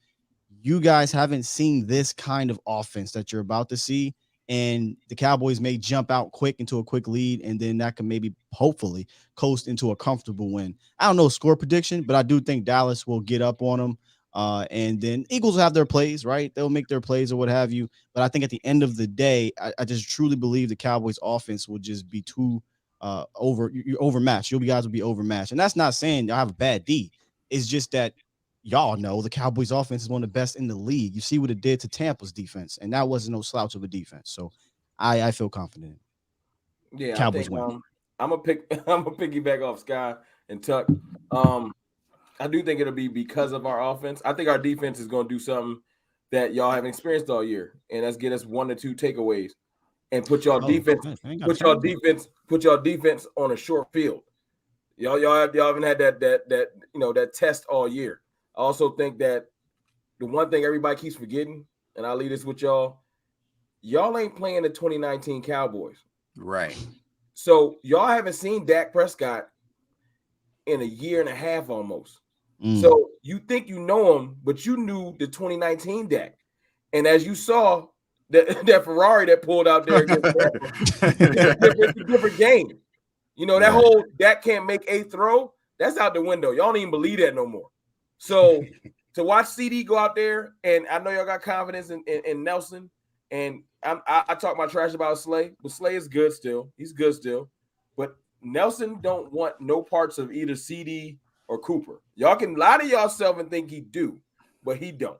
you guys haven't seen this kind of offense that you're about to see, and the Cowboys may jump out quick into a quick lead, and then that can maybe hopefully coast into a comfortable win. I don't know score prediction, but I do think Dallas will get up on them. And then Eagles will have their plays, right? They'll make their plays or what have you. But I think at the end of the day, I just truly believe the Cowboys offense will just be too you're overmatched. You guys will be overmatched. And that's not saying y'all have a bad D. It's just that y'all know the Cowboys offense is one of the best in the league. You see what it did to Tampa's defense, and that wasn't no slouch of a defense. So I feel confident. Yeah, Cowboys win. I'm a piggyback off Sky and Tuck. I do think it'll be because of our offense. I think our defense is going to do something that y'all haven't experienced all year, and that's get us 1 or 2 takeaways and put y'all defense on a short field. Y'all haven't had that test all year. I also think that the one thing everybody keeps forgetting, and I'll leave this with y'all ain't playing the 2019 Cowboys. Right. So y'all haven't seen Dak Prescott in a year and a half almost. So you think you know him, but you knew the 2019 Dak. And as you saw, that Ferrari that pulled out there, it's a different game. That whole Dak can't make a throw, that's out the window. Y'all don't even believe that no more. So to watch CD go out there, and I know y'all got confidence in Nelson, and I talk my trash about Slay, but Slay is good still. He's good still. But Nelson don't want no parts of either CD or Cooper. Y'all can lie to yourself and think he do, but he don't.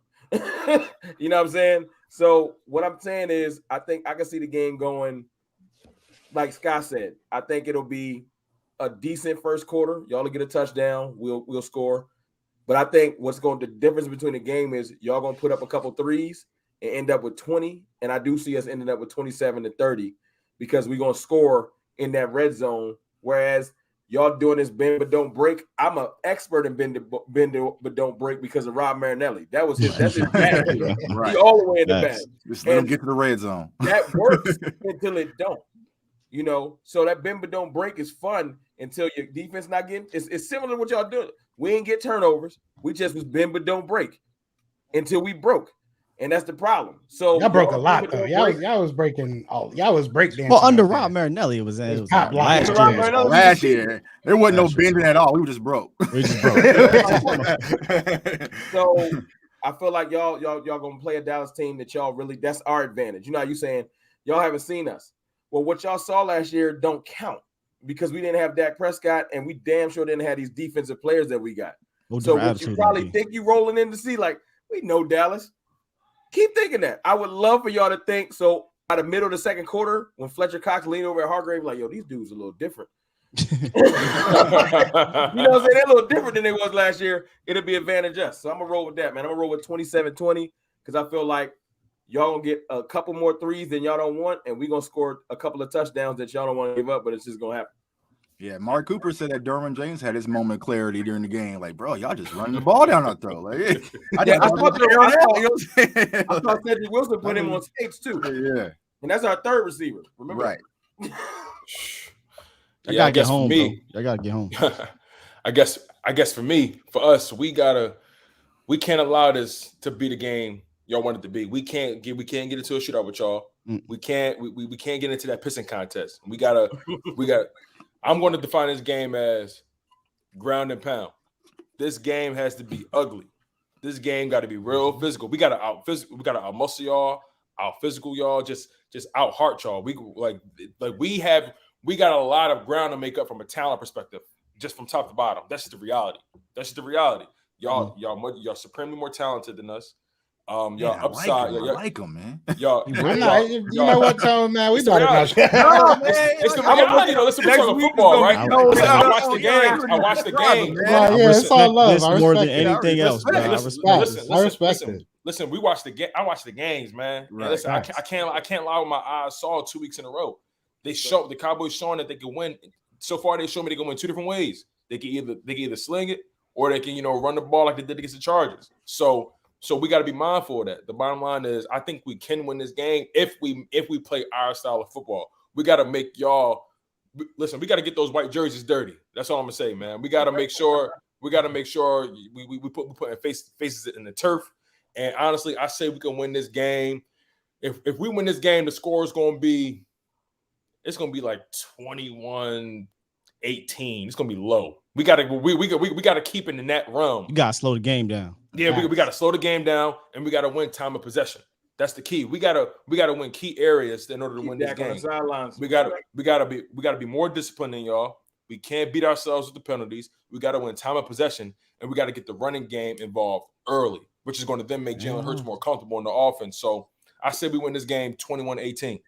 You know what I'm saying? So what I'm saying is I think I can see the game going, like Scott said, I think it'll be a decent first quarter. Y'all will get a touchdown. We'll score. But I think the difference between the game is y'all going to put up a couple threes and end up with 20. And I do see us ending up with 27-30 because we're going to score in that red zone. Whereas y'all doing this bend but don't break. I'm an expert in bend but don't break because of Rob Marinelli. That's his bag. Right. He all the way in the bag. Just let him get to the red zone. That works until it don't. So that bend but don't break is fun until your defense not getting. It's similar to what y'all doing. We ain't get turnovers. We just was bend but don't break until we broke. And that's the problem. So y'all broke a lot though. Y'all was breaking all. Y'all was breakdancing. Well, under Rob Marinelli, it was top last year. There wasn't no bending at all. We were just broke. So I feel like y'all gonna play a Dallas team that y'all really. That's our advantage. You know how you saying y'all haven't seen us. Well, what y'all saw last year don't count because we didn't have Dak Prescott and we damn sure didn't have these defensive players that we got. So what you probably think you rolling in to see, like, we know Dallas. Keep thinking that. I would love for y'all to think so by the middle of the second quarter when Fletcher Cox leaned over at Hargrave, like, yo, these dudes are a little different. You know what I'm saying? They're a little different than they was last year. It'll be advantage us. So I'm going to roll with that, man. I'm going to roll with 27-20 because I feel like y'all going to get a couple more threes than y'all don't want, and we're going to score a couple of touchdowns that y'all don't want to give up, but it's just going to happen. Yeah, Mark Cooper said that Derwin James had his moment of clarity during the game. Like, bro, y'all just running the ball down our throat. Like, I thought Cedric Wilson put him on skates too. Yeah, and that's our third receiver. Remember, right? I gotta get home, bro. I gotta get home. I guess for me, for us, we can't allow this to be the game y'all want it to be. We can't get into a shootout with y'all. We can't get into that pissing contest. We got I'm going to define this game as ground and pound. This game has to be ugly. This game got to be real physical. We got to out muscle y'all, out physical y'all, just out heart y'all. We got a lot of ground to make up from a talent perspective, just from top to bottom. That's just the reality. Y'all supremely more talented than us. Y'all upside. I like him, man. Y'all, you know what, Tone, man? We better not. It's the reality. Listen, we're talking football, right? I watch the games. It's all love. This more than anything else, bro. I respect it. Listen, I watch the games, man. Right. Listen, I can't lie with my eyes saw 2 weeks in a row. The Cowboys showing that they can win. So far, they show me they can win 2 different ways. They can either sling it or they can run the ball like they did against the Chargers. So we got to be mindful of that. The bottom line is, I think we can win this game if we play our style of football. We got to make y'all listen. We got to get those white jerseys dirty. That's all I'm gonna say, man. We got to make sure. We put faces in the turf. And honestly, I say we can win this game. If we win this game, the score is gonna be like 21-18. It's gonna be low. We gotta keep it in that realm. You gotta slow the game down. Yeah, we gotta slow the game down, and we gotta win time of possession. That's the key. We gotta win key areas in order to win this game. We gotta be more disciplined than y'all. We can't beat ourselves with the penalties. We gotta win time of possession, and we gotta get the running game involved early, which is going to then make Jalen Hurts more comfortable in the offense. So I say we win this game 21-18.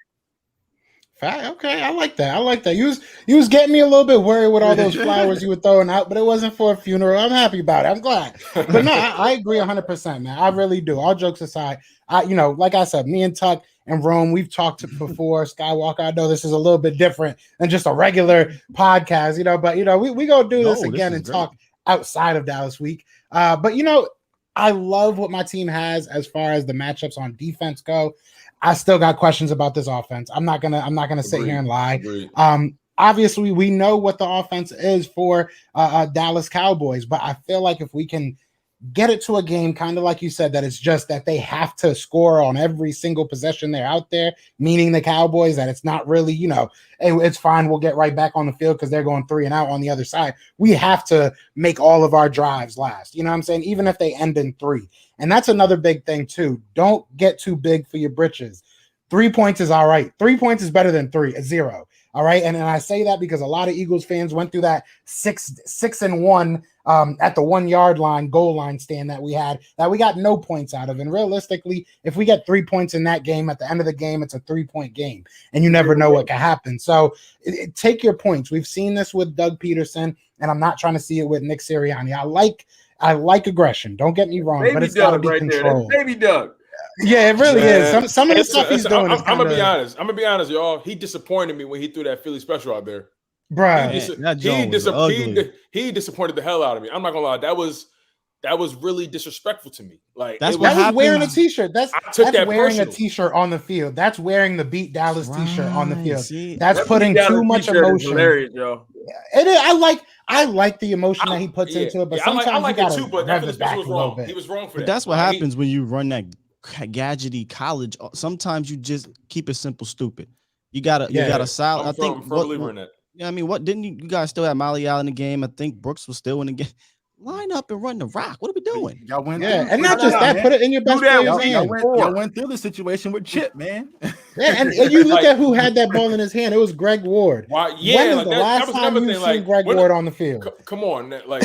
Okay, I like that. You was getting me a little bit worried with all those flowers you were throwing out, but it wasn't for a funeral. I'm happy about it. I'm glad. But no, I agree 100%, man. I really do. All jokes aside, like I said, me and Tuck and Rome, we've talked before. Skywalker, I know this is a little bit different than just a regular podcast, but we gonna do this again and talk outside of Dallas week. But I love what my team has as far as the matchups on defense go. I still got questions about this offense. I'm not gonna sit here and lie. Obviously, we know what the offense is for Dallas Cowboys, but I feel like if we can get it to a game, kind of like you said, that it's just that they have to score on every single possession they're out there, meaning the Cowboys, that it's not really, hey, it's fine, we'll get right back on the field because they're going 3 and out on the other side. We have to make all of our drives last. You know what I'm saying? Even if they end in 3. And that's another big thing too. Don't get too big for your britches. 3 points is all right. 3 points is better than 0. All right. And I say that because a lot of Eagles fans went through that 6-1 at the 1 yard line, goal line stand that we had, that we got no points out of. And realistically, if we get 3 points in that game, at the end of the game, it's a 3-point game and you never know what can happen. So take your points. We've seen this with Doug Peterson, and I'm not trying to see it with Nick Sirianni. I like aggression. Don't get me wrong, but it's got to be controlled. Baby Doug. Yeah, it really is. Some of the stuff he's doing. I'm gonna be honest. y'all. He disappointed me when he threw that Philly special out there. Bro, he disappointed the hell out of me. I'm not gonna lie. That was really disrespectful to me. Like, that's wearing a t-shirt. That's wearing personal. a t-shirt on the field. That's wearing the Beat Dallas t-shirt on the field. See, that's putting too much emotion. Hilarious, yo. It is. I like the emotion that he puts into it, but sometimes I like you it too. But that was wrong. He was wrong for that. But that's what happens when you run that gadgety college. Sometimes you just keep it simple, stupid. You gotta solid. I think. I'm believer in that. Yeah, I mean, what didn't you guys still have Molly out in the game? I think Brooks was still in the game. Line up and run the rock. What are we doing? Y'all went and not just that. Put it in your best player's hand. Y'all went through the situation with Chip, man. Yeah, and you look at who had that ball in his hand. It was Greg Ward. Why? Yeah, when is the last time you've seen Greg Ward on the field? Come on, like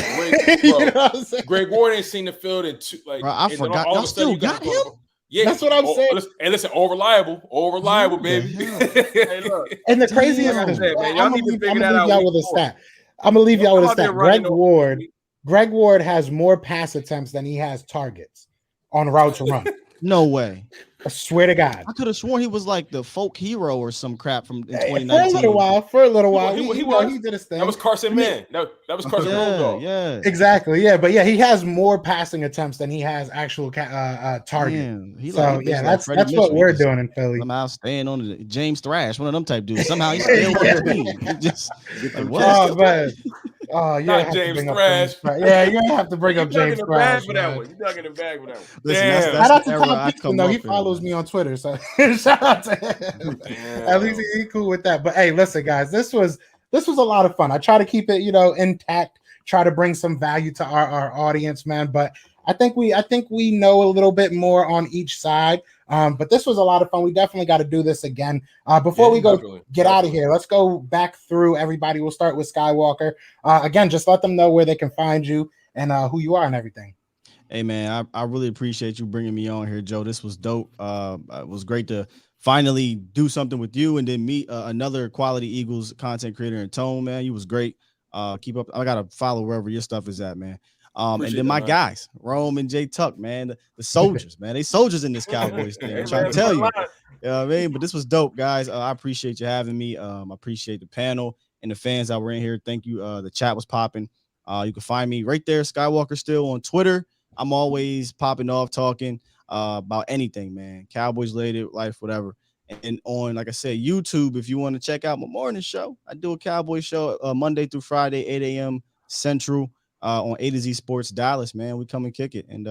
Greg Ward ain't seen the field in 2. Like, bro, I forgot. Y'all still got him. Yeah, that's what I'm saying. And listen, all reliable, baby. Hey, look. And the craziest is, I'm gonna leave y'all with a stat. I'm gonna leave y'all with a stat. Greg Ward has more pass attempts than he has targets on route to run. No way. I swear to God. I could have sworn he was like the folk hero or some crap from in Hey, 2019. for a little while, He he was. did his thing. That was Carson Man. That was Carson Bulldog. Yeah. Exactly. Yeah, but yeah, he has more passing attempts than he has actual target. Man, So yeah, that's what we're doing in Philly. Somehow staying on the James Thrash, one of them type dudes. Somehow he's still on the team. He just like, what? Oh man. Oh, you Not James Thrash. Yeah, you're gonna have to bring up James Thrash for that one. You dug in the bag for that one. Listen, Damn. that's Shout out to the era Tom I Peterson, come though. He up in, follows man. me on Twitter, so shout out to him. At least he cool with that. But hey, listen, guys, this was a lot of fun. I try to keep it, intact. Try to bring some value to our audience, man. But I think we know a little bit more on each side. But this was a lot of fun. We definitely got to do this again. Before we go get out of here, let's go back through everybody. We'll start with Skywalker. Again, just let them know where they can find you and who you are and everything. Hey man, I really appreciate you bringing me on here, Joe. This was dope. It was great to finally do something with you and then meet another quality Eagles content creator in Tone, man. You was great. Keep up. I gotta follow wherever your stuff is at, man. And then my guys, Rome and J Tuck, man, the soldiers, man. They soldiers in this Cowboys thing. I'm trying to tell you. You know what I mean? But this was dope, guys. I appreciate you having me. I appreciate the panel and the fans that were in here. Thank you. The chat was popping. You can find me right there, Skywalker Still on Twitter. I'm always popping off talking about anything, man. Cowboys related, life, whatever. And on, like I said, YouTube, if you want to check out my morning show, I do a Cowboy show Monday through Friday, 8 a.m. Central on A to Z Sports Dallas, man. We come and kick it. And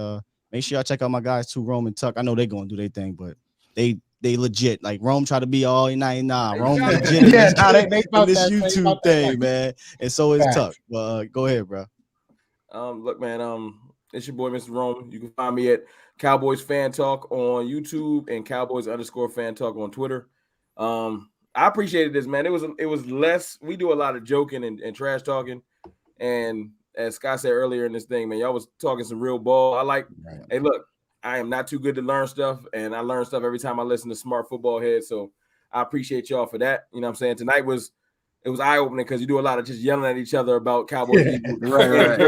make sure y'all check out my guys too, Rome and Tuck. I know they're going to do their thing, but they legit. Like Rome try to be all night. Nah, Rome legit in this YouTube thing, man. And so is Tuck. Go ahead, bro. Look, man, it's your boy, Mr. Rome. You can find me at Cowboys Fan Talk on YouTube and Cowboys_Fan Talk on Twitter. I appreciated this, man. It was less. We do a lot of joking and trash talking, and as Scott said earlier in this thing, man, y'all was talking some real ball. Hey, look, I am not too good to learn stuff, and I learn stuff every time I listen to Smart Football Head. So I appreciate y'all for that. You know what I'm saying? Tonight was eye-opening because you do a lot of just yelling at each other about Cowboys. Right.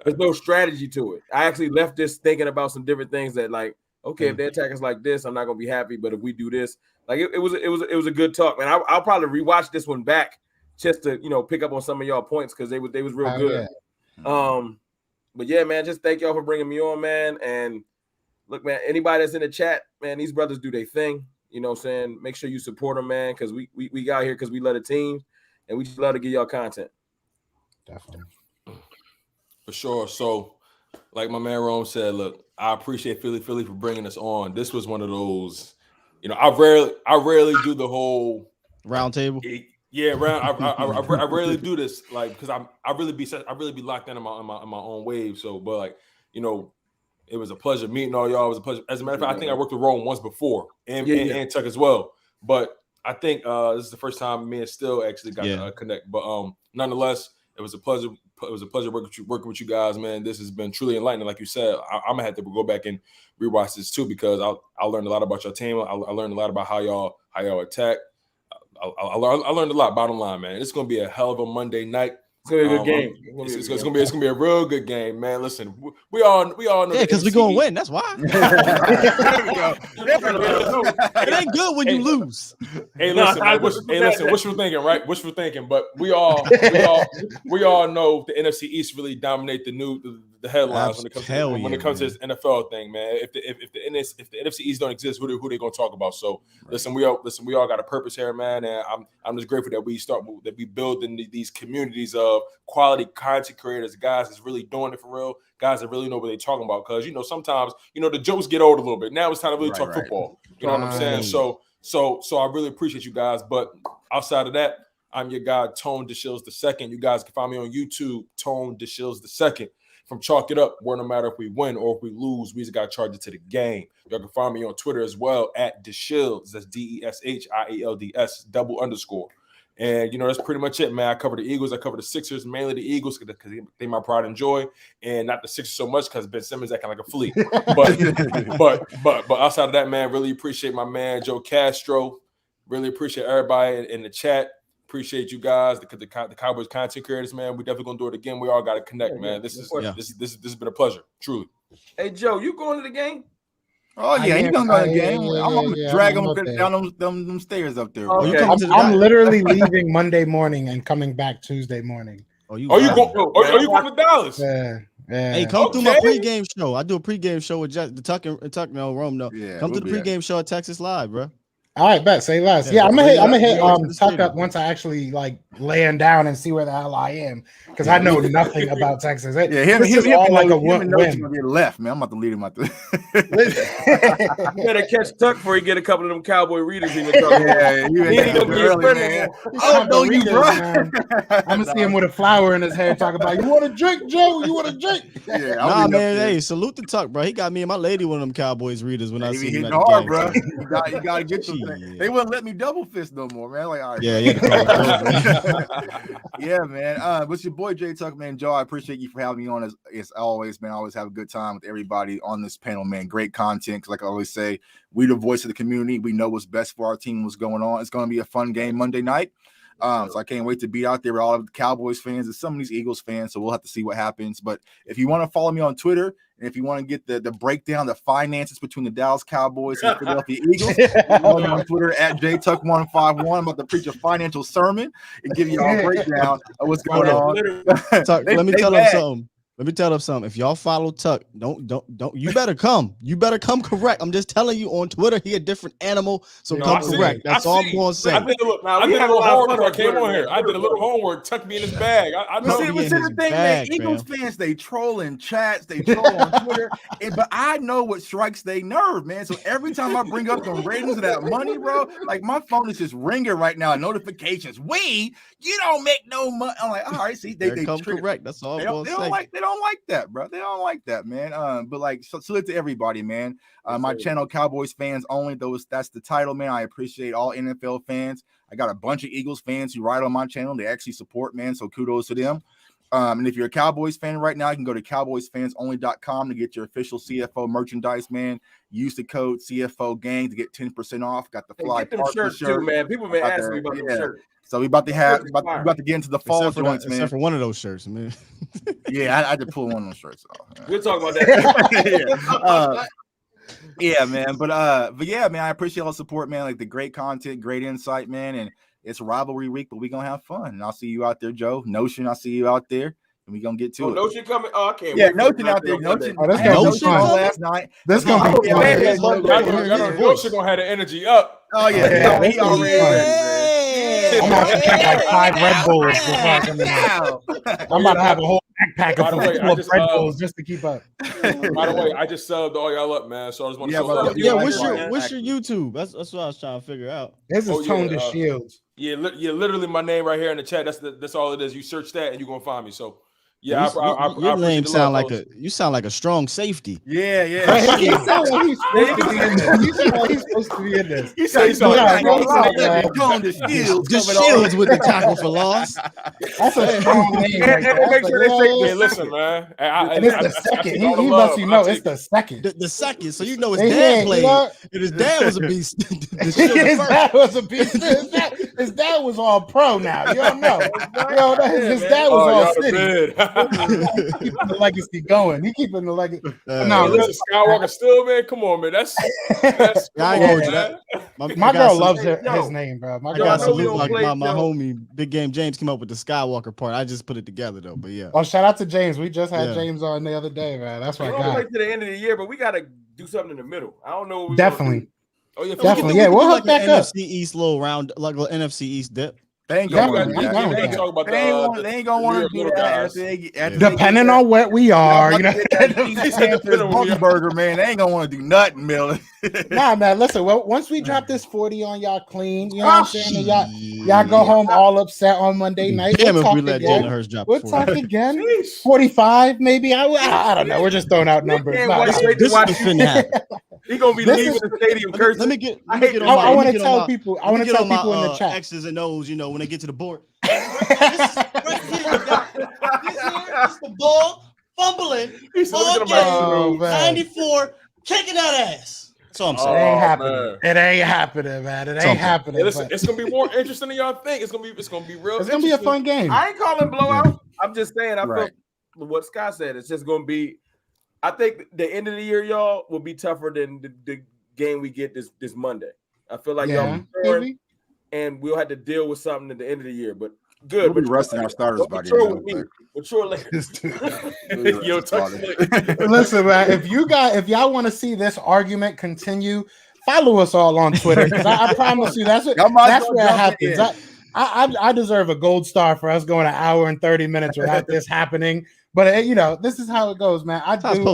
There's no strategy to it. I actually left this thinking about some different things that, like, okay, if they attack us like this, I'm not gonna be happy. But if we do this, like it was a good talk, man. I'll probably rewatch this one back just to pick up on some of y'all points because they was real good. Yeah. But yeah, man, just thank y'all for bringing me on, man. And look, man, anybody that's in the chat, man, these brothers do their thing. You know what I'm saying? Make sure you support them, man, because we got here because we love the team and we just love to give y'all content. Definitely. For sure. So, like my man Rome said, look, I appreciate Philly for bringing us on. This was one of those, I rarely do the whole round table. Yeah, I rarely do this, like, because I really be locked in my own wave. So, but like, it was a pleasure meeting all y'all. It was a pleasure. As a matter of fact, I think I worked with Rome once before and Tuck as well. But I think this is the first time me and Still actually got to connect. But nonetheless, it was a pleasure. It was a pleasure working with you guys, man. This has been truly enlightening. Like you said, I'm gonna have to go back and rewatch this too because I learned a lot about your team. I learned a lot about how y'all attack. I learned a lot. Bottom line, man, it's gonna be a hell of a Monday night. It's gonna be a good game. It's gonna be a real good game, man. Listen, we all know. Yeah, because we're gonna win. That's why. It ain't good when you lose. Hey, listen, man, what you thinking, right? What you thinking? But we all know the NFC East really dominate the headlines when it comes to this NFL thing, man. If the NFC East don't exist, who they gonna talk about? So listen, we all got a purpose here, man, and I'm just grateful that we building these communities of quality content creators, guys that's really doing it for real, guys that really know what they're talking about. Because sometimes the jokes get old a little bit. Now it's time to really talk football. You know what I'm saying? So I really appreciate you guys. But outside of that, I'm your guy, Tone DeShills II. You guys can find me on YouTube, Tone DeShills II. From Chalk It Up, where no matter if we win or if we lose, we just got to charge it to the game. Y'all can find me on Twitter as well at DeShilds. That's DESHIELDS _. And, that's pretty much it, man. I cover the Eagles. I cover the Sixers, mainly the Eagles because they my pride and joy, and not the Sixers so much because Ben Simmons acting like a flea. But outside of that, man, really appreciate my man Joe Castro. Really appreciate everybody in the chat. Appreciate you guys, the Cowboys content creators, man. We definitely gonna do it again. We all got to connect, man. This has been a pleasure, truly. Hey, Joe, you going to the game? Oh yeah, he's gonna go to the game. I'm gonna drag him up there. down them stairs up there. Okay. Bro. I'm literally leaving Monday morning and coming back Tuesday morning. Oh, you Are you wild. going? Are you going to Dallas? Yeah. Hey, come through my Okay. pregame show. I do a pregame show with the Tuck no Rome. No, Yeah, come we'll to the be pregame show at Texas Live, bro. All right, bet. Say less. Yeah, Yeah, I'm gonna hit yeah, yeah. Tuck up once I actually like laying down and see where the hell I am because I know nothing about Texas. Yeah, him is all like a win. win. Gonna get left, man. I'm about to lead him out there. You better catch Tuck before he get a couple of them Cowboy readers he was talking about. Yeah, you He ain't gonna be his early, friend man. no I don't know you, bro. I'm gonna see him with a flower in his hair, talking about you want a drink, Joe? You want a drink? Yeah, Nah, man. Hey, salute the Tuck, bro. He got me and my lady one of them Cowboys readers when I He see be him hitting at the hard, game, bro. so. You gotta get them. Shit. They wouldn't let me double fist no more, man. Like, all right, Yeah, yeah, man. But your boy J Tuck, man. Joe, I appreciate you for having me on as always, man. I always have a good time with everybody on this panel, man. Great content. Cause like I always say, we the voice of the community. We know what's best for our team, what's going on. It's gonna be a fun game Monday night. So I can't wait to be out there with all of the Cowboys fans and some of these Eagles fans. So we'll have to see what happens. But if you want to follow me on Twitter, and if you want to get the breakdown, the finances between the Dallas Cowboys and the Philadelphia Eagles, follow me on Twitter at JTuck151. I'm about to preach a financial sermon and give you all a breakdown of what's going on. Tuck, let me tell them something. Let me tell them something. If y'all follow Tuck, don't. You better come. You better come correct. I'm just telling you on Twitter, he a different animal. So come correct. That's all I'm going to say. I did a little homework when I came on here. I did a little homework. Tuck me in his bag. I know. What's the thing, man? Eagles fans, they troll in chats, they troll on Twitter, but I know what strikes they nerve, man. So every time I bring up the ratings of that money, bro, like my phone is just ringing right now. Notifications. You don't make no money. I'm like, all right, see, they come correct. That's all I'm going to say. They don't like that, bro. They don't like that, man. But like, salute to everybody, man. My channel, Cowboys Fans Only. That's the title, man. I appreciate all NFL fans. I got a bunch of Eagles fans who write on my channel. They actually support, man. So kudos to them. And if you're a Cowboys fan right now, you can go to cowboysfansonly.com to get your official CFO merchandise, man. Use the code CFO Gang to get 10% off. Got the fly get them shirts too, man. People been asking me about them shirts. So we about to get into the fall joints, man. Except for one of those shirts, man. Yeah, I had to pull one of those shirts off. We'll talk about that. Yeah, man. But yeah, man, I appreciate all the support, man. Like the great content, great insight, man. And it's rivalry week, but we're gonna have fun. And I'll see you out there, Joe. Notion, I'll see you out there. And we're gonna get to it. Notion coming. Oh, I can't yeah, wait. Notion out there. Notion. Oh, that's gonna be fun. Last night. This gonna be fun. Notion gonna have the energy up. Oh yeah, he already. I'm about to drink like 5 Red Bulls before I come in. I'm about to have a whole backpack full of Red Bulls just to keep up. By the way, I just subbed all y'all up, man. So I just want to show love. Yeah, what's your YouTube? That's what I was trying to figure out. This is Tone to Shields. Yeah, literally my name right here in the chat. That's all it is. You search that and you're gonna find me. So yeah, your name sound like a strong safety. Yeah. He sounds like he's supposed to be in this. He sounds like he's supposed to be in this. You say something. The Shields with the tackle for loss. That's a strong name. And make sure they say, yeah, listen, man. And it's the second. He lets you know it's the second. The second, so you know his dad played. And his dad was a beast. His dad was a beast. His dad was all pro now. You don't know. His dad was all city. Keeping the legacy going. He keeping the legacy. No, listen, Skywalker still, man. Come on, man. That's my girl loves his name, bro. My girl my homie Big Game James came up with the Skywalker part. I just put it together though, but yeah. Oh, shout out to James. We just had James on the other day, man. That's my guy. We're to the end of the year, but we gotta do something in the middle. I don't know what we definitely. Oh yeah, definitely. Yeah, we'll hook back up. NFC East little round, like an NFC East dip. They ain't gonna want to they ain't gonna want to do that. Depending on what we are, you know. Burger, man. They ain't gonna want to do nothing, Miller. Nah, man. Listen, well, once we drop this 40 on y'all clean, you know what I'm saying? Y'all go home all upset on Monday night. Damn, if we let Jalen Hurts drop. We'll talk again. 45, maybe. I don't know. We're just throwing out numbers. This is finna happen. He's gonna be leaving the stadium cursing. Let me get. I want to tell people. I want to tell people in the chat. X's and O's, you know, when they get to the board. This is the ball fumbling. Ball game, 94, kicking that ass. That's all I'm saying. It ain't happening. It ain't happening, man. It ain't happening. Hey, listen, it's gonna be more interesting than y'all think. It's gonna be real. It's gonna be a fun game. I ain't calling blowout. I'm just saying. I feel what Scott said. It's just gonna be. I think the end of the year, y'all, will be tougher than the game we get this Monday. I feel like y'all be scoring, and we'll have to deal with something at the end of the year. But good. We'll be resting our starters by the end. Mature Lakers. Yo, listen, man. If y'all want to see this argument continue, follow us all on Twitter, because I promise you that's where it happens. I deserve a gold star for us going an hour and 30 minutes without this happening. But this is how it goes, man. I do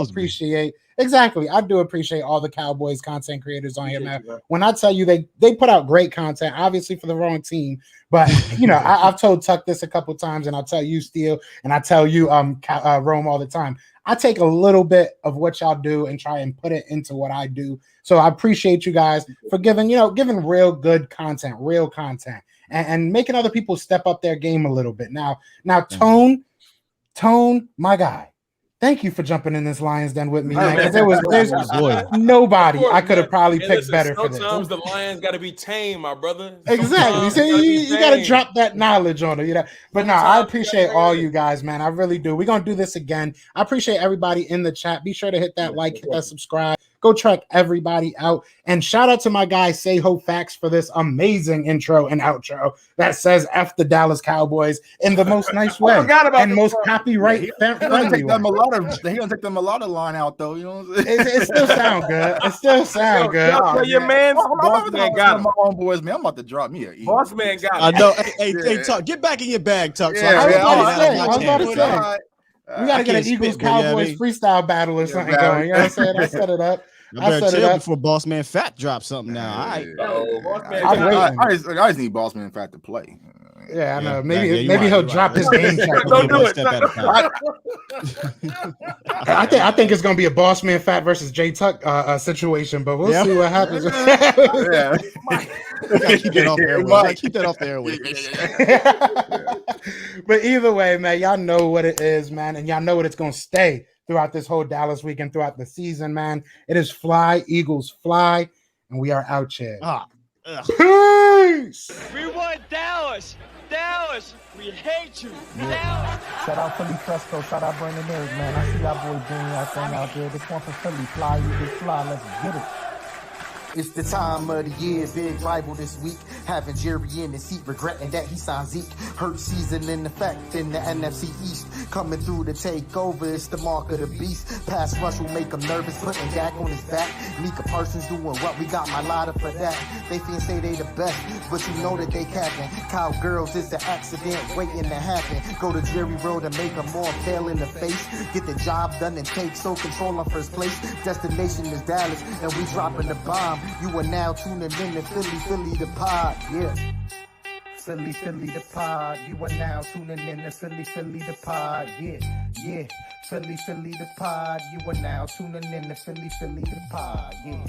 appreciate all the Cowboys content creators on here, man. When I tell you they put out great content, obviously for the wrong team, but I've told Tuck this a couple times, and I'll tell you, Steele, and I tell you, Rome, all the time. I take a little bit of what y'all do and try and put it into what I do. So I appreciate you guys for giving real good content, and making other people step up their game a little bit. Now, Tone, my guy, thank you for jumping in this Lions Den with me, man. Because there's nobody I could have probably picked better for this. Sometimes the Lions got to be tame, my brother. Exactly. See, you got to drop that knowledge on it, But no, I appreciate all you guys, man. I really do. We're gonna do this again. I appreciate everybody in the chat. Be sure to hit that like, hit that subscribe. Go check everybody out. And shout out to my guy, Say Ho Facts, for this amazing intro and outro that says F the Dallas Cowboys in the most nice way and most copyright friendly way. He gonna take them a lot of line out, though. You know what I'm saying? It still sound good. It still sound good. Your man, boss man got him. My own boys, man. I'm about to drop me a boss man got him. I know. Hey, Tuck, get back in your bag, Tuck. I was about to say. We gotta get an Eagles Cowboys freestyle battle or something going. You know what I'm saying? I set it up. I better chill before Boss Man Fat drops something now. All right. I just need Boss Man Fat to play. Yeah, I know. Maybe he'll drop his game check. Don't do it. I think it's gonna be a Boss Man Fat versus J Tuck situation, but we'll see what happens. Keep that off the airways. But either way, man, y'all know what it is, man, and y'all know what it's gonna stay throughout this whole Dallas weekend, throughout the season, man. It is fly, Eagles fly, and we are out here. Peace! We want Dallas! Dallas! We hate you! Dallas! Shout out Philly Fresco, shout out Brandon Ayers, man. I see y'all boys doing y'all thing out there. This one for Philly, fly, Eagles fly, let's get it. It's the time of the year, big rival this week. Having Jerry in the seat, regretting that he signed Zeke. Hurt season in effect in the NFC East. Coming through to take over, it's the mark of the beast. Pass rush will make him nervous, putting Dak on his back. Mika Parsons doing what? We got my ladder for that. They fans say they the best, but you know that they capping. Cowgirls is the accident waiting to happen. Go to Jerry Road and make them more fail in the face. Get the job done and take sole control on first place. Destination is Dallas, and we dropping the bomb. You are now tuning in to Philly the pod, yeah. Philly the pod. You are now tuning in to Philly the pod, yeah. Philly the pod. You are now tuning in to Philly the pod, yeah.